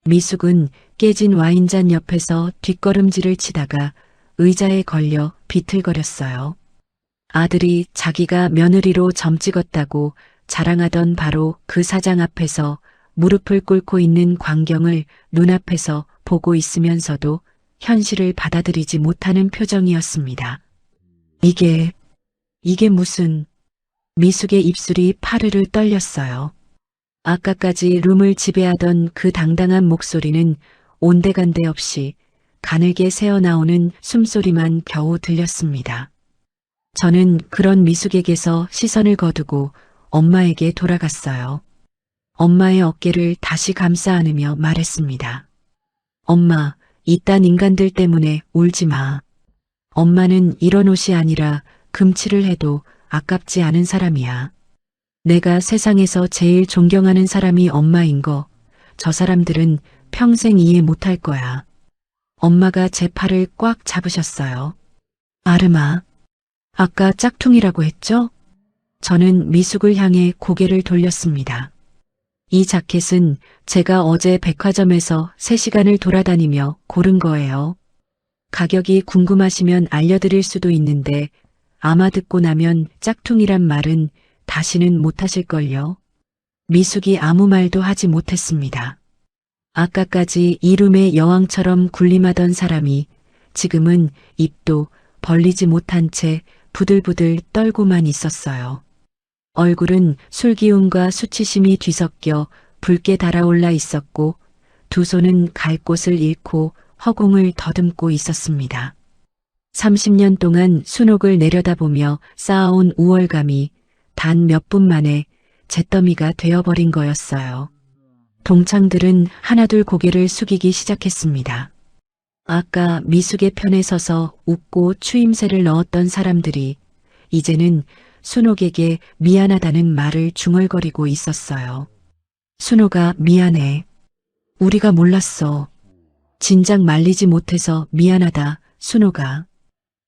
미숙은 깨진 와인잔 옆에서 뒷걸음질을 치다가 의자에 걸려 비틀거렸어요. 아들이 자기가 며느리로 점 찍었다고 자랑하던 바로 그 사장 앞에서 무릎을 꿇고 있는 광경을 눈앞에서 보고 있으면서도 현실을 받아들이지 못하는 표정이었습니다. 이게 무슨... 미숙의 입술이 파르르 떨렸어요. 아까까지 룸을 지배하던 그 당당한 목소리는 온데간데 없이 가늘게 새어나오는 숨소리만 겨우 들렸습니다. 저는 그런 미숙에게서 시선을 거두고 엄마에게 돌아갔어요. 엄마의 어깨를 다시 감싸 안으며 말했습니다. 엄마, 이딴 인간들 때문에 울지 마. 엄마는 이런 옷이 아니라 금칠을 해도 아깝지 않은 사람이야. 내가 세상에서 제일 존경하는 사람이 엄마인 거, 저 사람들은 평생 이해 못할 거야. 엄마가 제 팔을 꽉 잡으셨어요. 아름아, 아까 짝퉁이라고 했죠? 저는 미숙을 향해 고개를 돌렸습니다. 이 자켓은 제가 어제 백화점에서 3시간을 돌아다니며 고른 거예요. 가격이 궁금하시면 알려드릴 수도 있는데 아마 듣고 나면 짝퉁이란 말은 다시는 못하실걸요. 미숙이 아무 말도 하지 못했습니다. 아까까지 이룸의 여왕처럼 군림하던 사람이 지금은 입도 벌리지 못한 채 부들부들 떨고만 있었어요. 얼굴은 술기운과 수치심이 뒤섞여 붉게 달아올라 있었고 두 손은 갈 곳을 잃고 허공을 더듬고 있었습니다. 30년 동안 순옥을 내려다보며 쌓아온 우월감이 단 몇 분 만에 잿더미가 되어버린 거였어요. 동창들은 하나둘 고개를 숙이기 시작했습니다. 아까 미숙의 편에 서서 웃고 추임새를 넣었던 사람들이 이제는 순옥에게 미안하다는 말을 중얼거리고 있었어요. 순옥아, 미안해. 우리가 몰랐어. 진작 말리지 못해서 미안하다, 순옥아.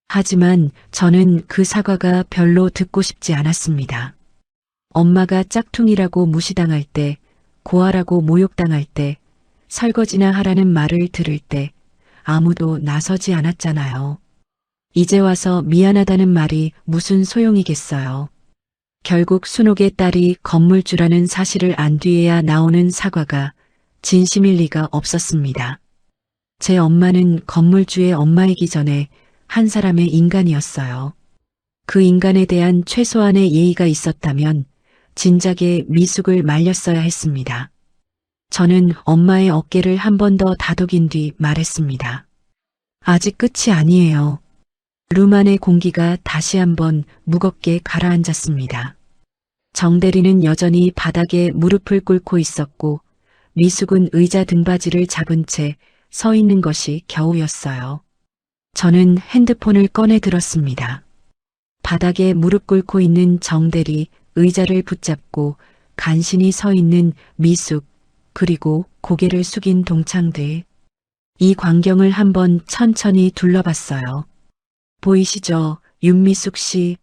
하지만 저는 그 사과가 별로 듣고 싶지 않았습니다. 엄마가 짝퉁이라고 무시당할 때, 고아라고 모욕당할 때, 설거지나 하라는 말을 들을 때 아무도 나서지 않았잖아요. 이제 와서 미안하다는 말이 무슨 소용이겠어요. 결국 순옥의 딸이 건물주라는 사실을 안 뒤에야 나오는 사과가 진심일 리가 없었습니다. 제 엄마는 건물주의 엄마이기 전에 한 사람의 인간이었어요. 그 인간에 대한 최소한의 예의가 있었다면 진작에 미숙을 말렸어야 했습니다. 저는 엄마의 어깨를 한 번 더 다독인 뒤 말했습니다. 아직 끝이 아니에요. 룸 안의 공기가 다시 한번 무겁게 가라앉았습니다. 정대리는 여전히 바닥에 무릎을 꿇고 있었고 미숙은 의자 등받이를 잡은 채 서 있는 것이 겨우였어요. 저는 핸드폰을 꺼내 들었습니다. 바닥에 무릎 꿇고 있는 정대리, 의자를 붙잡고 간신히 서 있는 미숙, 그리고 고개를 숙인 동창들. 이 광경을 한번 천천히 둘러봤어요. 보이시죠, 윤미숙 씨.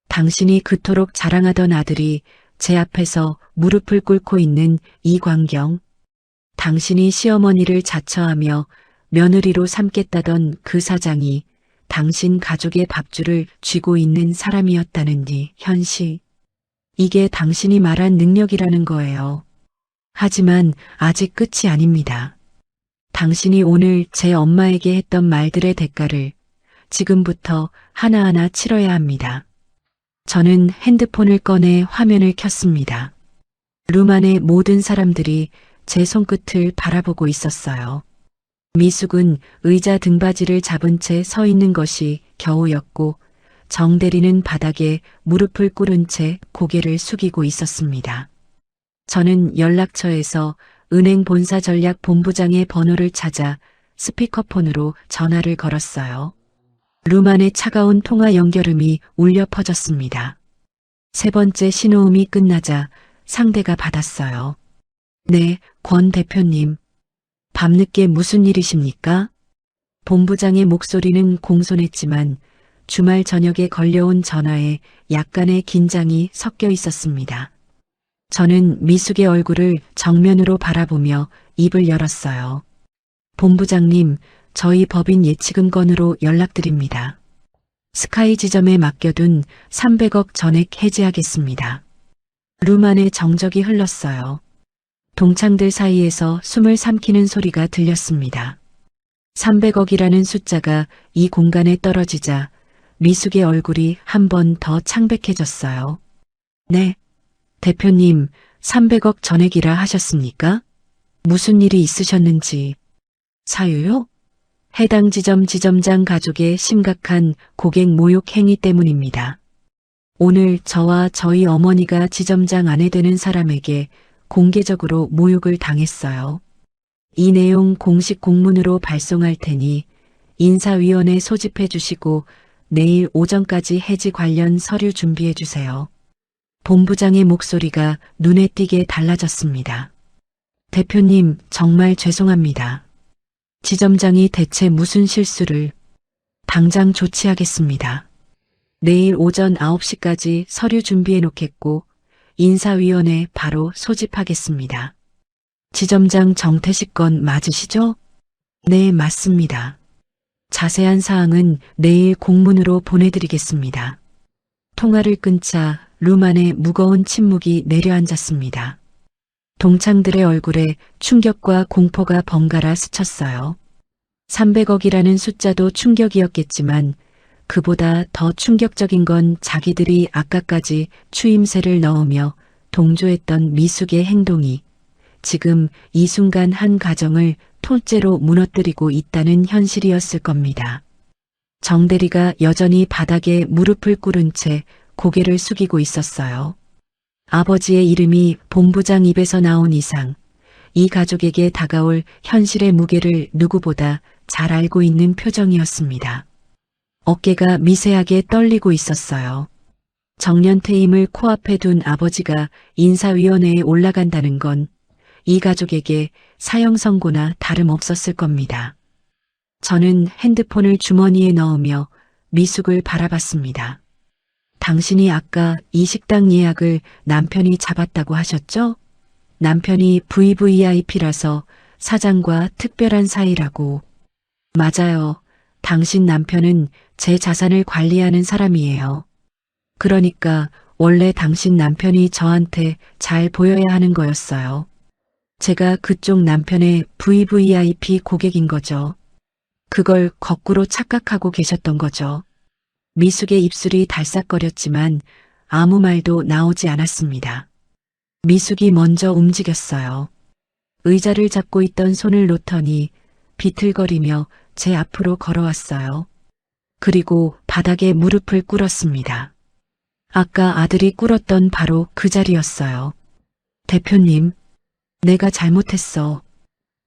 당신이 그토록 자랑하던 아들이 제 앞에서 무릎을 꿇고 있는 이 광경. 당신이 시어머니를 자처하며 며느리로 삼겠다던 그 사장이 당신 가족의 밥줄을 쥐고 있는 사람이었다는 이 현실. 이게 당신이 말한 능력이라는 거예요. 하지만 아직 끝이 아닙니다. 당신이 오늘 제 엄마에게 했던 말들의 대가를 지금부터 하나하나 치러야 합니다. 저는 핸드폰을 꺼내 화면을 켰습니다. 룸 안의 모든 사람들이 제 손끝을 바라보고 있었어요. 미숙은 의자 등받이를 잡은 채 서 있는 것이 겨우였고 정대리는 바닥에 무릎을 꿇은 채 고개를 숙이고 있었습니다. 저는 연락처에서 은행 본사 전략 본부장의 번호를 찾아 스피커폰으로 전화를 걸었어요. 룸 안의 차가운 통화 연결음이 울려 퍼졌습니다. 세 번째 신호음이 끝나자 상대가 받았어요. 네, 권 대표님. 밤늦게 무슨 일이십니까? 본부장의 목소리는 공손했지만 주말 저녁에 걸려온 전화에 약간의 긴장이 섞여 있었습니다. 저는 미숙의 얼굴을 정면으로 바라보며 입을 열었어요. 본부장님, 저희 법인 예치금 건으로 연락드립니다. 스카이 지점에 맡겨둔 300억 전액 해지하겠습니다. 룸 안에 정적이 흘렀어요. 동창들 사이에서 숨을 삼키는 소리가 들렸습니다. 300억이라는 숫자가 이 공간에 떨어지자 미숙의 얼굴이 한 번 더 창백해졌어요. 네, 대표님, 300억 전액이라 하셨습니까? 무슨 일이 있으셨는지. 사유요? 해당 지점 지점장 가족의 심각한 고객 모욕 행위 때문입니다. 오늘 저와 저희 어머니가 지점장 아내 되는 사람에게 공개적으로 모욕을 당했어요. 이 내용 공식 공문으로 발송할 테니 인사위원회 소집해 주시고 내일 오전까지 해지 관련 서류 준비해 주세요. 본부장의 목소리가 눈에 띄게 달라졌습니다. 대표님, 정말 죄송합니다. 지점장이 대체 무슨 실수를. 당장 조치하겠습니다. 내일 오전 9시까지 서류 준비해 놓겠고 인사위원회 바로 소집하겠습니다. 지점장 정태식 건 맞으시죠? 네, 맞습니다. 자세한 사항은 내일 공문으로 보내드리겠습니다. 통화를 끊자 룸 안에 무거운 침묵이 내려앉았습니다. 동창들의 얼굴에 충격과 공포가 번갈아 스쳤어요. 300억이라는 숫자도 충격이었겠지만 그보다 더 충격적인 건 자기들이 아까까지 추임새를 넣으며 동조했던 미숙의 행동이 지금 이 순간 한 가정을 통째로 무너뜨리고 있다는 현실이었을 겁니다. 정대리가 여전히 바닥에 무릎을 꿇은 채 고개를 숙이고 있었어요. 아버지의 이름이 본부장 입에서 나온 이상 이 가족에게 다가올 현실의 무게를 누구보다 잘 알고 있는 표정이었습니다. 어깨가 미세하게 떨리고 있었어요. 정년 퇴임을 코앞에 둔 아버지가 인사위원회에 올라간다는 건 이 가족에게 사형 선고나 다름없었을 겁니다. 저는 핸드폰을 주머니에 넣으며 미숙을 바라봤습니다. 당신이 아까 이 식당 예약을 남편이 잡았다고 하셨죠? 남편이 VVIP라서 사장과 특별한 사이라고. 맞아요. 당신 남편은 제 자산을 관리하는 사람이에요. 그러니까 원래 당신 남편이 저한테 잘 보여야 하는 거였어요. 제가 그쪽 남편의 VVIP 고객인 거죠. 그걸 거꾸로 착각하고 계셨던 거죠. 미숙의 입술이 달싹거렸지만 아무 말도 나오지 않았습니다. 미숙이 먼저 움직였어요. 의자를 잡고 있던 손을 놓더니 비틀거리며 제 앞으로 걸어왔어요. 그리고 바닥에 무릎을 꿇었습니다. 아까 아들이 꿇었던 바로 그 자리였어요. 대표님, 내가 잘못했어.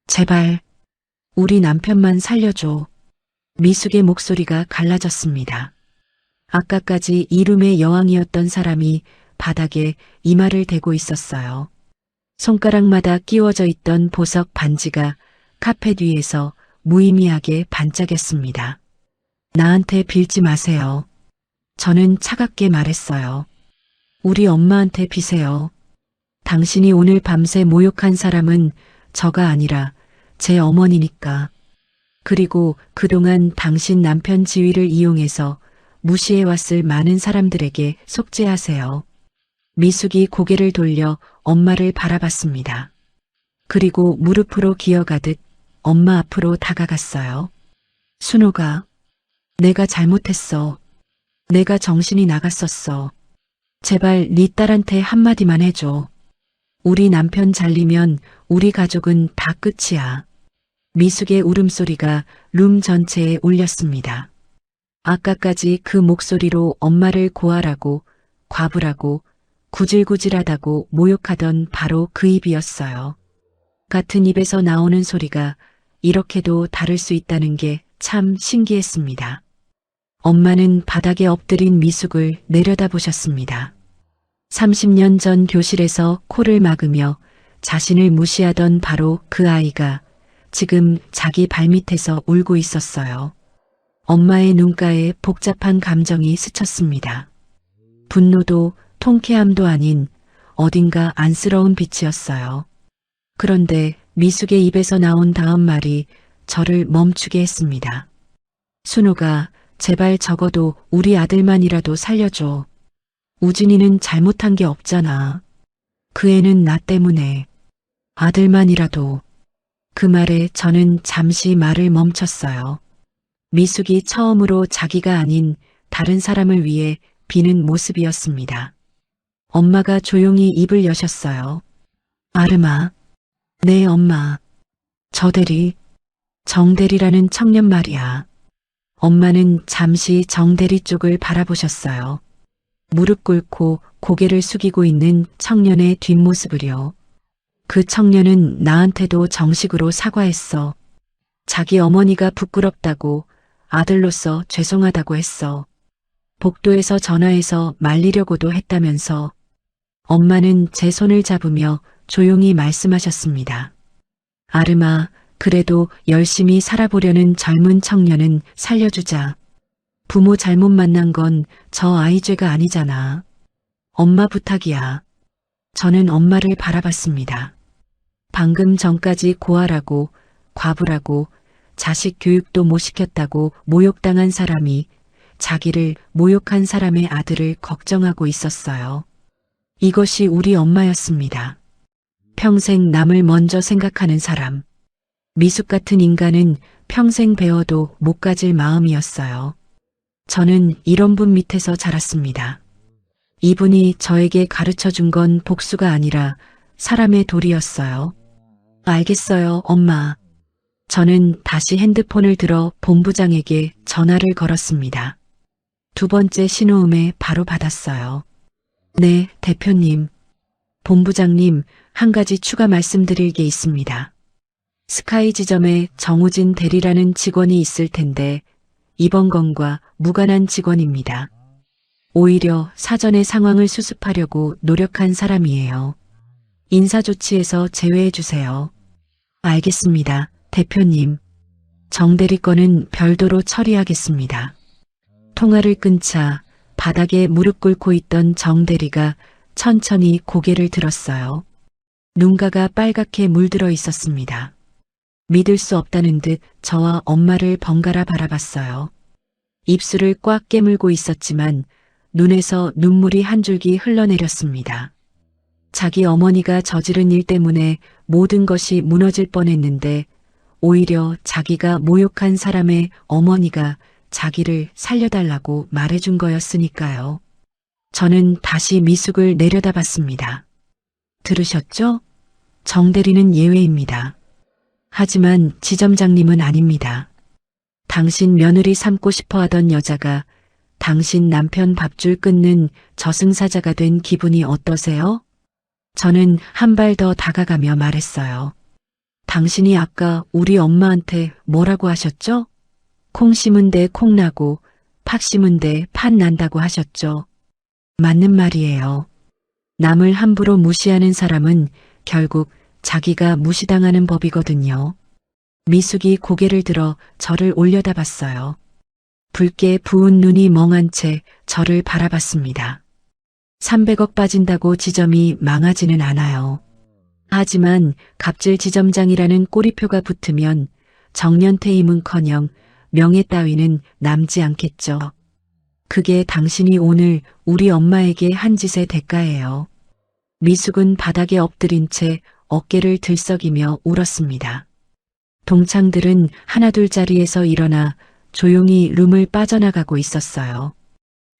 제발, 우리 남편만 살려줘. 미숙의 목소리가 갈라졌습니다. 아까까지 이룸의 여왕이었던 사람이 바닥에 이마를 대고 있었어요. 손가락마다 끼워져 있던 보석 반지가 카펫 위에서 무의미하게 반짝였습니다. 나한테 빌지 마세요. 저는 차갑게 말했어요. 우리 엄마한테 비세요. 당신이 오늘 밤새 모욕한 사람은 저가 아니라 제 어머니니까. 그리고 그동안 당신 남편 지위를 이용해서 무시해왔을 많은 사람들에게 속죄하세요. 미숙이 고개를 돌려 엄마를 바라봤습니다. 그리고 무릎으로 기어가듯 엄마 앞으로 다가갔어요. 순호가, 내가 잘못했어. 내가 정신이 나갔었어. 제발 네 딸한테 한마디만 해줘. 우리 남편 잘리면 우리 가족은 다 끝이야. 미숙의 울음소리가 룸 전체에 울렸습니다. 아까까지 그 목소리로 엄마를 고아라고, 과부라고, 구질구질하다고 모욕하던 바로 그 입이었어요. 같은 입에서 나오는 소리가 이렇게도 다를 수 있다는 게 참 신기했습니다. 엄마는 바닥에 엎드린 미숙을 내려다보셨습니다. 30년 전 교실에서 코를 막으며 자신을 무시하던 바로 그 아이가 지금 자기 발밑에서 울고 있었어요. 엄마의 눈가에 복잡한 감정이 스쳤습니다. 분노도 통쾌함도 아닌 어딘가 안쓰러운 빛이었어요. 그런데 미숙의 입에서 나온 다음 말이 저를 멈추게 했습니다. 순호가 제발 적어도 우리 아들만이라도 살려줘. 우진이는 잘못한 게 없잖아. 그 애는 나 때문에. 아들만이라도. 그 말에 저는 잠시 말을 멈췄어요. 미숙이 처음으로 자기가 아닌 다른 사람을 위해 비는 모습이었습니다. 엄마가 조용히 입을 여셨어요. 아름아, 내 엄마. 저 대리, 정대리라는 청년 말이야. 엄마는 잠시 정대리 쪽을 바라보셨어요. 무릎 꿇고 고개를 숙이고 있는 청년의 뒷모습을요. 그 청년은 나한테도 정식으로 사과했어. 자기 어머니가 부끄럽다고, 아들로서 죄송하다고 했어. 복도에서 전화해서 말리려고도 했다면서. 엄마는 제 손을 잡으며 조용히 말씀하셨습니다. 아름아, 그래도 열심히 살아보려는 젊은 청년은 살려주자. 부모 잘못 만난 건 저 아이 죄가 아니잖아. 엄마 부탁이야. 저는 엄마를 바라봤습니다. 방금 전까지 고아라고, 과부라고, 자식 교육도 못 시켰다고 모욕당한 사람이 자기를 모욕한 사람의 아들을 걱정하고 있었어요. 이것이 우리 엄마였습니다. 평생 남을 먼저 생각하는 사람. 미숙 같은 인간은 평생 배워도 못 가질 마음이었어요. 저는 이런 분 밑에서 자랐습니다. 이분이 저에게 가르쳐 준 건 복수가 아니라 사람의 도리였어요. 알겠어요, 엄마. 저는 다시 핸드폰을 들어 본부장에게 전화를 걸었습니다. 두 번째 신호음에 바로 받았어요. 네, 대표님. 본부장님, 한 가지 추가 말씀드릴 게 있습니다. 스카이 지점에 정우진 대리라는 직원이 있을 텐데 이번 건과 무관한 직원입니다. 오히려 사전에 상황을 수습하려고 노력한 사람이에요. 인사조치에서 제외해 주세요. 알겠습니다, 대표님. 정 대리 건은 별도로 처리하겠습니다. 통화를 끊자 바닥에 무릎 꿇고 있던 정 대리가 천천히 고개를 들었어요. 눈가가 빨갛게 물들어 있었습니다. 믿을 수 없다는 듯 저와 엄마를 번갈아 바라봤어요. 입술을 꽉 깨물고 있었지만 눈에서 눈물이 한 줄기 흘러내렸습니다. 자기 어머니가 저지른 일 때문에 모든 것이 무너질 뻔했는데 오히려 자기가 모욕한 사람의 어머니가 자기를 살려달라고 말해준 거였으니까요. 저는 다시 미숙을 내려다봤습니다. 들으셨죠? 정 대리는 예외입니다. 하지만 지점장님은 아닙니다. 당신 며느리 삼고 싶어 하던 여자가 당신 남편 밥줄 끊는 저승사자가 된 기분이 어떠세요? 저는 한 발 더 다가가며 말했어요. 당신이 아까 우리 엄마한테 뭐라고 하셨죠? 콩 심은 데 콩 나고 팥 심은 데 팥 난다고 하셨죠. 맞는 말이에요. 남을 함부로 무시하는 사람은 결국 자기가 무시당하는 법이거든요. 미숙이 고개를 들어 저를 올려다봤어요. 붉게 부은 눈이 멍한 채 저를 바라봤습니다. 300억 빠진다고 지점이 망하지는 않아요. 하지만 갑질 지점장이라는 꼬리표가 붙으면 정년퇴임은커녕 명예 따위는 남지 않겠죠. 그게 당신이 오늘 우리 엄마에게 한 짓의 대가예요. 미숙은 바닥에 엎드린 채 어깨를 들썩이며 울었습니다. 동창들은 하나둘 자리에서 일어나 조용히 룸을 빠져나가고 있었어요.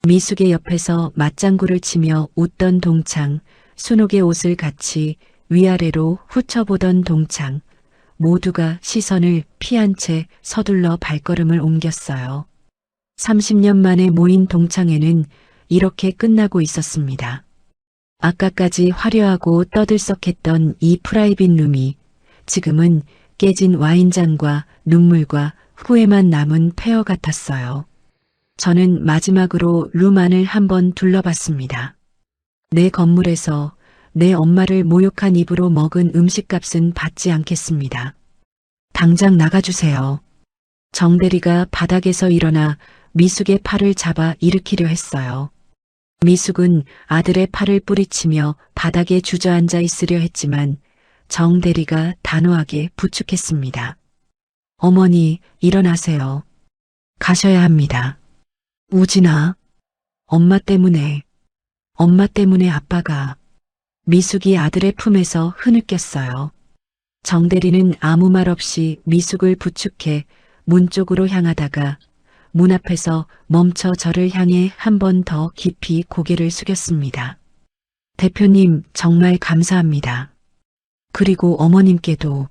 미숙의 옆에서 맞장구를 치며 웃던 동창, 순옥의 옷을 같이 위아래로 훑어보던 동창, 모두가 시선을 피한 채 서둘러 발걸음을 옮겼어요. 30년 만에 모인 동창회는 이렇게 끝나고 있었습니다. 아까까지 화려하고 떠들썩했던 이 프라이빗 룸이 지금은 깨진 와인잔과 눈물과 후회만 남은 폐허 같았어요. 저는 마지막으로 룸 안을 한번 둘러봤습니다. 내 건물에서 내 엄마를 모욕한 입으로 먹은 음식값은 받지 않겠습니다. 당장 나가주세요. 정 대리가 바닥에서 일어나 미숙의 팔을 잡아 일으키려 했어요. 미숙은 아들의 팔을 뿌리치며 바닥에 주저앉아 있으려 했지만 정 대리가 단호하게 부축했습니다. 어머니, 일어나세요. 가셔야 합니다. 우진아, 엄마 때문에 아빠가. 미숙이 아들의 품에서 흐느꼈어요. 정 대리는 아무 말 없이 미숙을 부축해 문 쪽으로 향하다가 문 앞에서 멈춰 저를 향해 한 번 더 깊이 고개를 숙였습니다. 대표님, 정말 감사합니다. 그리고 어머님께도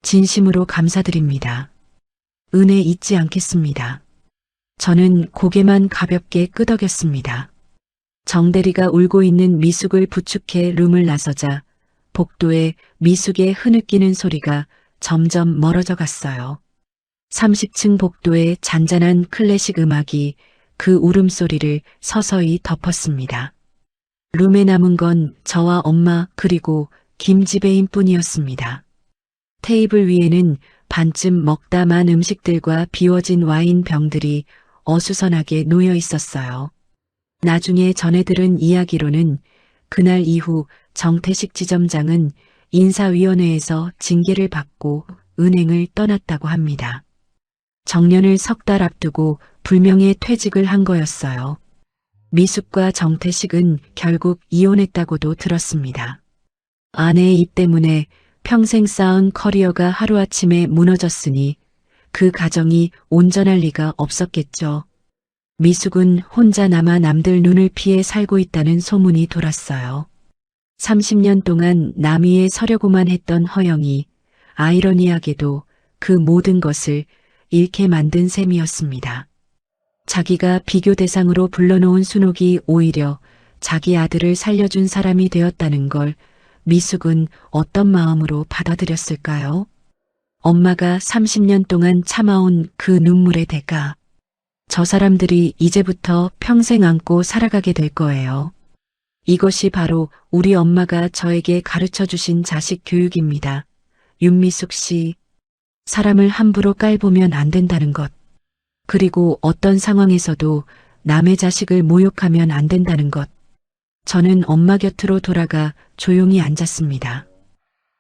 진심으로 감사드립니다. 은혜 잊지 않겠습니다. 저는 고개만 가볍게 끄덕였습니다. 정 대리가 울고 있는 미숙을 부축해 룸을 나서자 복도에 미숙의 흐느끼는 소리가 점점 멀어져 갔어요. 30층 복도의 잔잔한 클래식 음악이 그 울음소리를 서서히 덮었습니다. 룸에 남은 건 저와 엄마 그리고 김지배인 뿐이었습니다. 테이블 위에는 반쯤 먹다 만 음식들과 비워진 와인 병들이 어수선하게 놓여 있었어요. 나중에 전해 들은 이야기로는 그날 이후 정태식 지점장은 인사위원회에서 징계를 받고 은행을 떠났다고 합니다. 정년을 석 달 앞두고 불명예 퇴직을 한 거였어요. 미숙과 정태식은 결국 이혼했다고도 들었습니다. 아내의 입 때문에 평생 쌓은 커리어가 하루아침에 무너졌으니 그 가정이 온전할 리가 없었겠죠. 미숙은 혼자 남아 남들 눈을 피해 살고 있다는 소문이 돌았어요. 30년 동안 남위에 서려고만 했던 허영이 아이러니하게도 그 모든 것을 잃게 만든 셈이었습니다. 자기가 비교 대상으로 불러놓은 순옥이 오히려 자기 아들을 살려준 사람이 되었다는 걸 미숙은 어떤 마음으로 받아들였을까요? 엄마가 30년 동안 참아온 그 눈물의 대가. 저 사람들이 이제부터 평생 안고 살아가게 될 거예요. 이것이 바로 우리 엄마가 저에게 가르쳐 주신 자식 교육입니다. 윤미숙 씨, 사람을 함부로 깔보면 안 된다는 것. 그리고 어떤 상황에서도 남의 자식을 모욕하면 안 된다는 것. 저는 엄마 곁으로 돌아가 조용히 앉았습니다.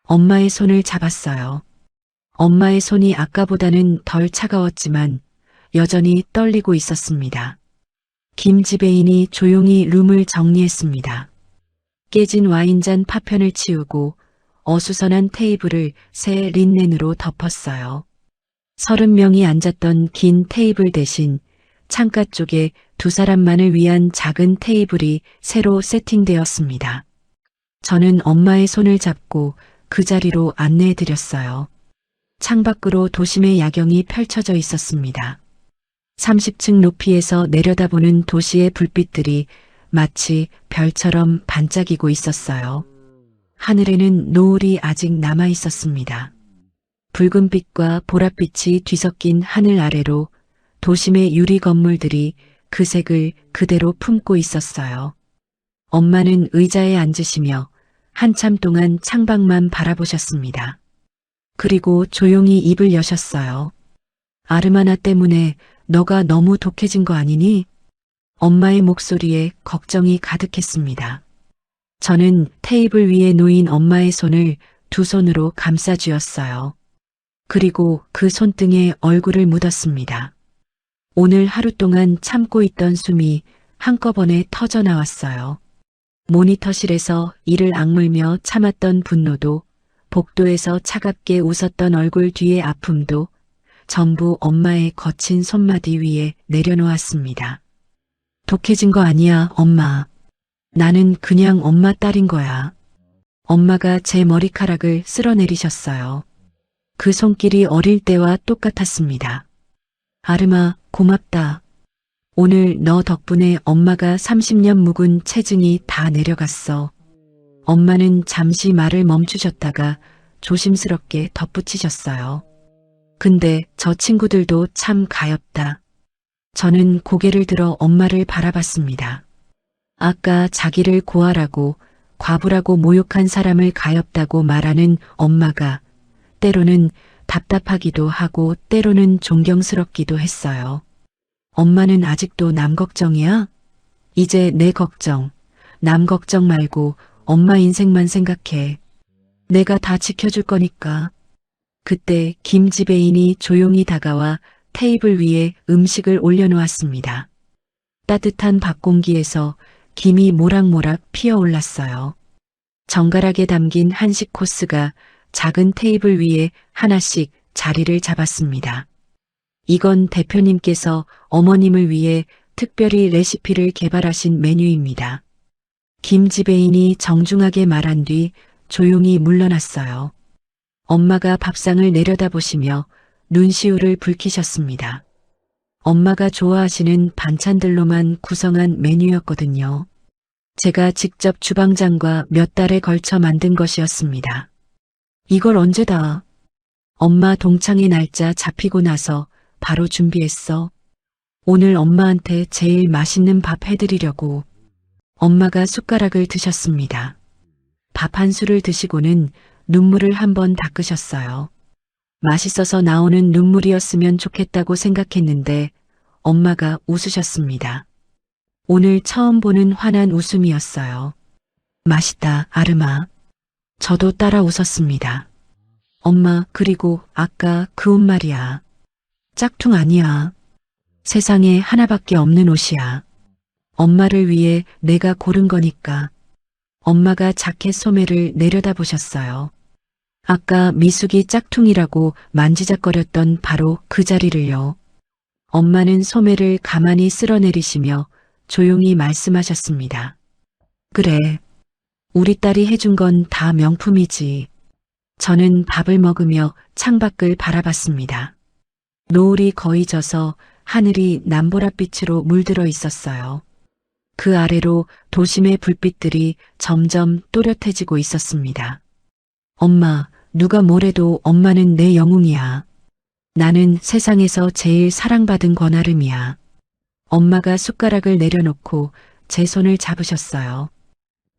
엄마의 손을 잡았어요. 엄마의 손이 아까보다는 덜 차가웠지만 여전히 떨리고 있었습니다. 김지배인이 조용히 룸을 정리했습니다. 깨진 와인잔 파편을 치우고 어수선한 테이블을 새 린넨으로 덮었어요. 30명이 앉았던 긴 테이블 대신 창가 쪽에 두 사람만을 위한 작은 테이블이 새로 세팅되었습니다. 저는 엄마의 손을 잡고 그 자리로 안내해드렸어요. 창밖으로 도심의 야경이 펼쳐져 있었습니다. 30층 높이에서 내려다보는 도시의 불빛들이 마치 별처럼 반짝이고 있었어요. 하늘에는 노을이 아직 남아 있었습니다. 붉은빛과 보랏빛이 뒤섞인 하늘 아래로 도심의 유리 건물들이 그 색을 그대로 품고 있었어요. 엄마는 의자에 앉으시며 한참 동안 창밖만 바라보셨습니다. 그리고 조용히 입을 여셨어요. 아르마나 때문에 너가 너무 독해진 거 아니니? 엄마의 목소리에 걱정이 가득했습니다. 저는 테이블 위에 놓인 엄마의 손을 두 손으로 감싸 쥐었어요. 그리고 그 손등에 얼굴을 묻었습니다. 오늘 하루 동안 참고 있던 숨이 한꺼번에 터져 나왔어요. 모니터실에서 이를 악물며 참았던 분노도, 복도에서 차갑게 웃었던 얼굴 뒤의 아픔도 전부 엄마의 거친 손마디 위에 내려놓았습니다. 독해진 거 아니야, 엄마. 나는 그냥 엄마 딸인 거야. 엄마가 제 머리카락을 쓸어내리셨어요. 그 손길이 어릴 때와 똑같았습니다. 아르마, 고맙다. 오늘 너 덕분에 엄마가 30년 묵은 체증이 다 내려갔어. 엄마는 잠시 말을 멈추셨다가 조심스럽게 덧붙이셨어요. 근데 저 친구들도 참 가엾다. 저는 고개를 들어 엄마를 바라봤습니다. 아까 자기를 고아라고 과부라고 모욕한 사람을 가엾다고 말하는 엄마가 때로는 답답하기도 하고 때로는 존경스럽기도 했어요. 엄마는 아직도 남 걱정이야? 이제 내 걱정, 남 걱정 말고 엄마 인생만 생각해. 내가 다 지켜줄 거니까. 그때 김지배인이 조용히 다가와 테이블 위에 음식을 올려놓았습니다. 따뜻한 밥 공기에서 김이 모락모락 피어올랐어요. 정갈하게 담긴 한식 코스가 작은 테이블 위에 하나씩 자리를 잡았습니다. 이건 대표님께서 어머님을 위해 특별히 레시피를 개발하신 메뉴입니다. 김지배인이 정중하게 말한 뒤 조용히 물러났어요. 엄마가 밥상을 내려다보시며 눈시울을 붉히셨습니다. 엄마가 좋아하시는 반찬들로만 구성한 메뉴였거든요. 제가 직접 주방장과 몇 달에 걸쳐 만든 것이었습니다. 이걸 언제 다? 엄마 동창회 날짜 잡히고 나서 바로 준비했어. 오늘 엄마한테 제일 맛있는 밥 해드리려고. 엄마가 숟가락을 드셨습니다. 밥 한 술을 드시고는 눈물을 한번 닦으셨어요. 맛있어서 나오는 눈물이었으면 좋겠다고 생각했는데 엄마가 웃으셨습니다. 오늘 처음 보는 환한 웃음이었어요. 맛있다, 아르마. 저도 따라 웃었습니다. 엄마, 그리고 아까 그 옷 말이야. 짝퉁 아니야. 세상에 하나밖에 없는 옷이야. 엄마를 위해 내가 고른 거니까. 엄마가 자켓 소매를 내려다보셨어요. 아까 미숙이 짝퉁이라고 만지작거렸던 바로 그 자리를요. 엄마는 소매를 가만히 쓸어내리시며 조용히 말씀하셨습니다. 그래, 우리 딸이 해준 건 다 명품이지. 저는 밥을 먹으며 창밖을 바라봤습니다. 노을이 거의 져서 하늘이 남보랏빛으로 물들어 있었어요. 그 아래로 도심의 불빛들이 점점 또렷해지고 있었습니다. 엄마, 누가 뭐래도 엄마는 내 영웅이야. 나는 세상에서 제일 사랑받은 권아름이야. 엄마가 숟가락을 내려놓고 제 손을 잡으셨어요.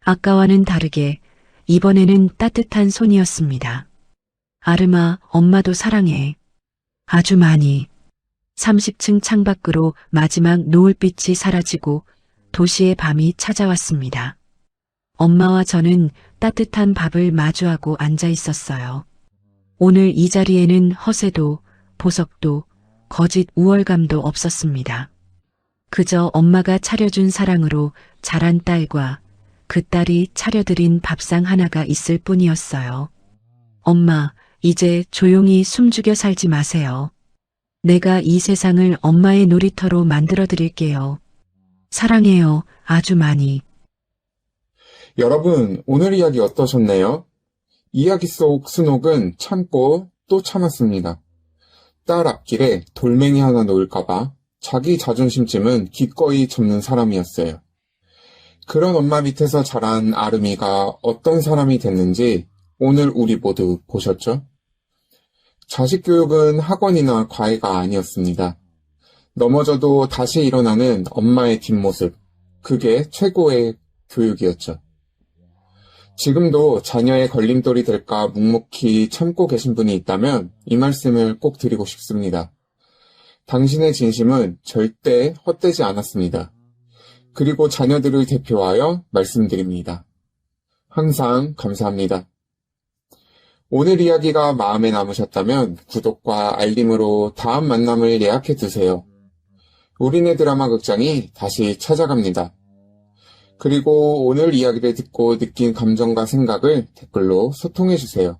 아까와는 다르게 이번에는 따뜻한 손이었습니다. 아름아, 엄마도 사랑해. 아주 많이. 30층 창밖으로 마지막 노을빛이 사라지고 도시의 밤이 찾아왔습니다. 엄마와 저는 따뜻한 밥을 마주하고 앉아 있었어요. 오늘 이 자리에는 허세도 보석도 거짓 우월감도 없었습니다. 그저 엄마가 차려준 사랑으로 자란 딸과 그 딸이 차려드린 밥상 하나가 있을 뿐이었어요. 엄마, 이제 조용히 숨죽여 살지 마세요. 내가 이 세상을 엄마의 놀이터로 만들어 드릴게요. 사랑해요, 아주 많이. 여러분, 오늘 이야기 어떠셨나요? 이야기 속 순옥은 참고 또 참았습니다. 딸 앞길에 돌멩이 하나 놓을까봐 자기 자존심쯤은 기꺼이 접는 사람이었어요. 그런 엄마 밑에서 자란 아름이가 어떤 사람이 됐는지 오늘 우리 모두 보셨죠? 자식 교육은 학원이나 과외가 아니었습니다. 넘어져도 다시 일어나는 엄마의 뒷모습, 그게 최고의 교육이었죠. 지금도 자녀의 걸림돌이 될까 묵묵히 참고 계신 분이 있다면 이 말씀을 꼭 드리고 싶습니다. 당신의 진심은 절대 헛되지 않았습니다. 그리고 자녀들을 대표하여 말씀드립니다. 항상 감사합니다. 오늘 이야기가 마음에 남으셨다면 구독과 알림으로 다음 만남을 예약해 두세요. 우리네 드라마 극장이 다시 찾아갑니다. 그리고 오늘 이야기를 듣고 느낀 감정과 생각을 댓글로 소통해 주세요.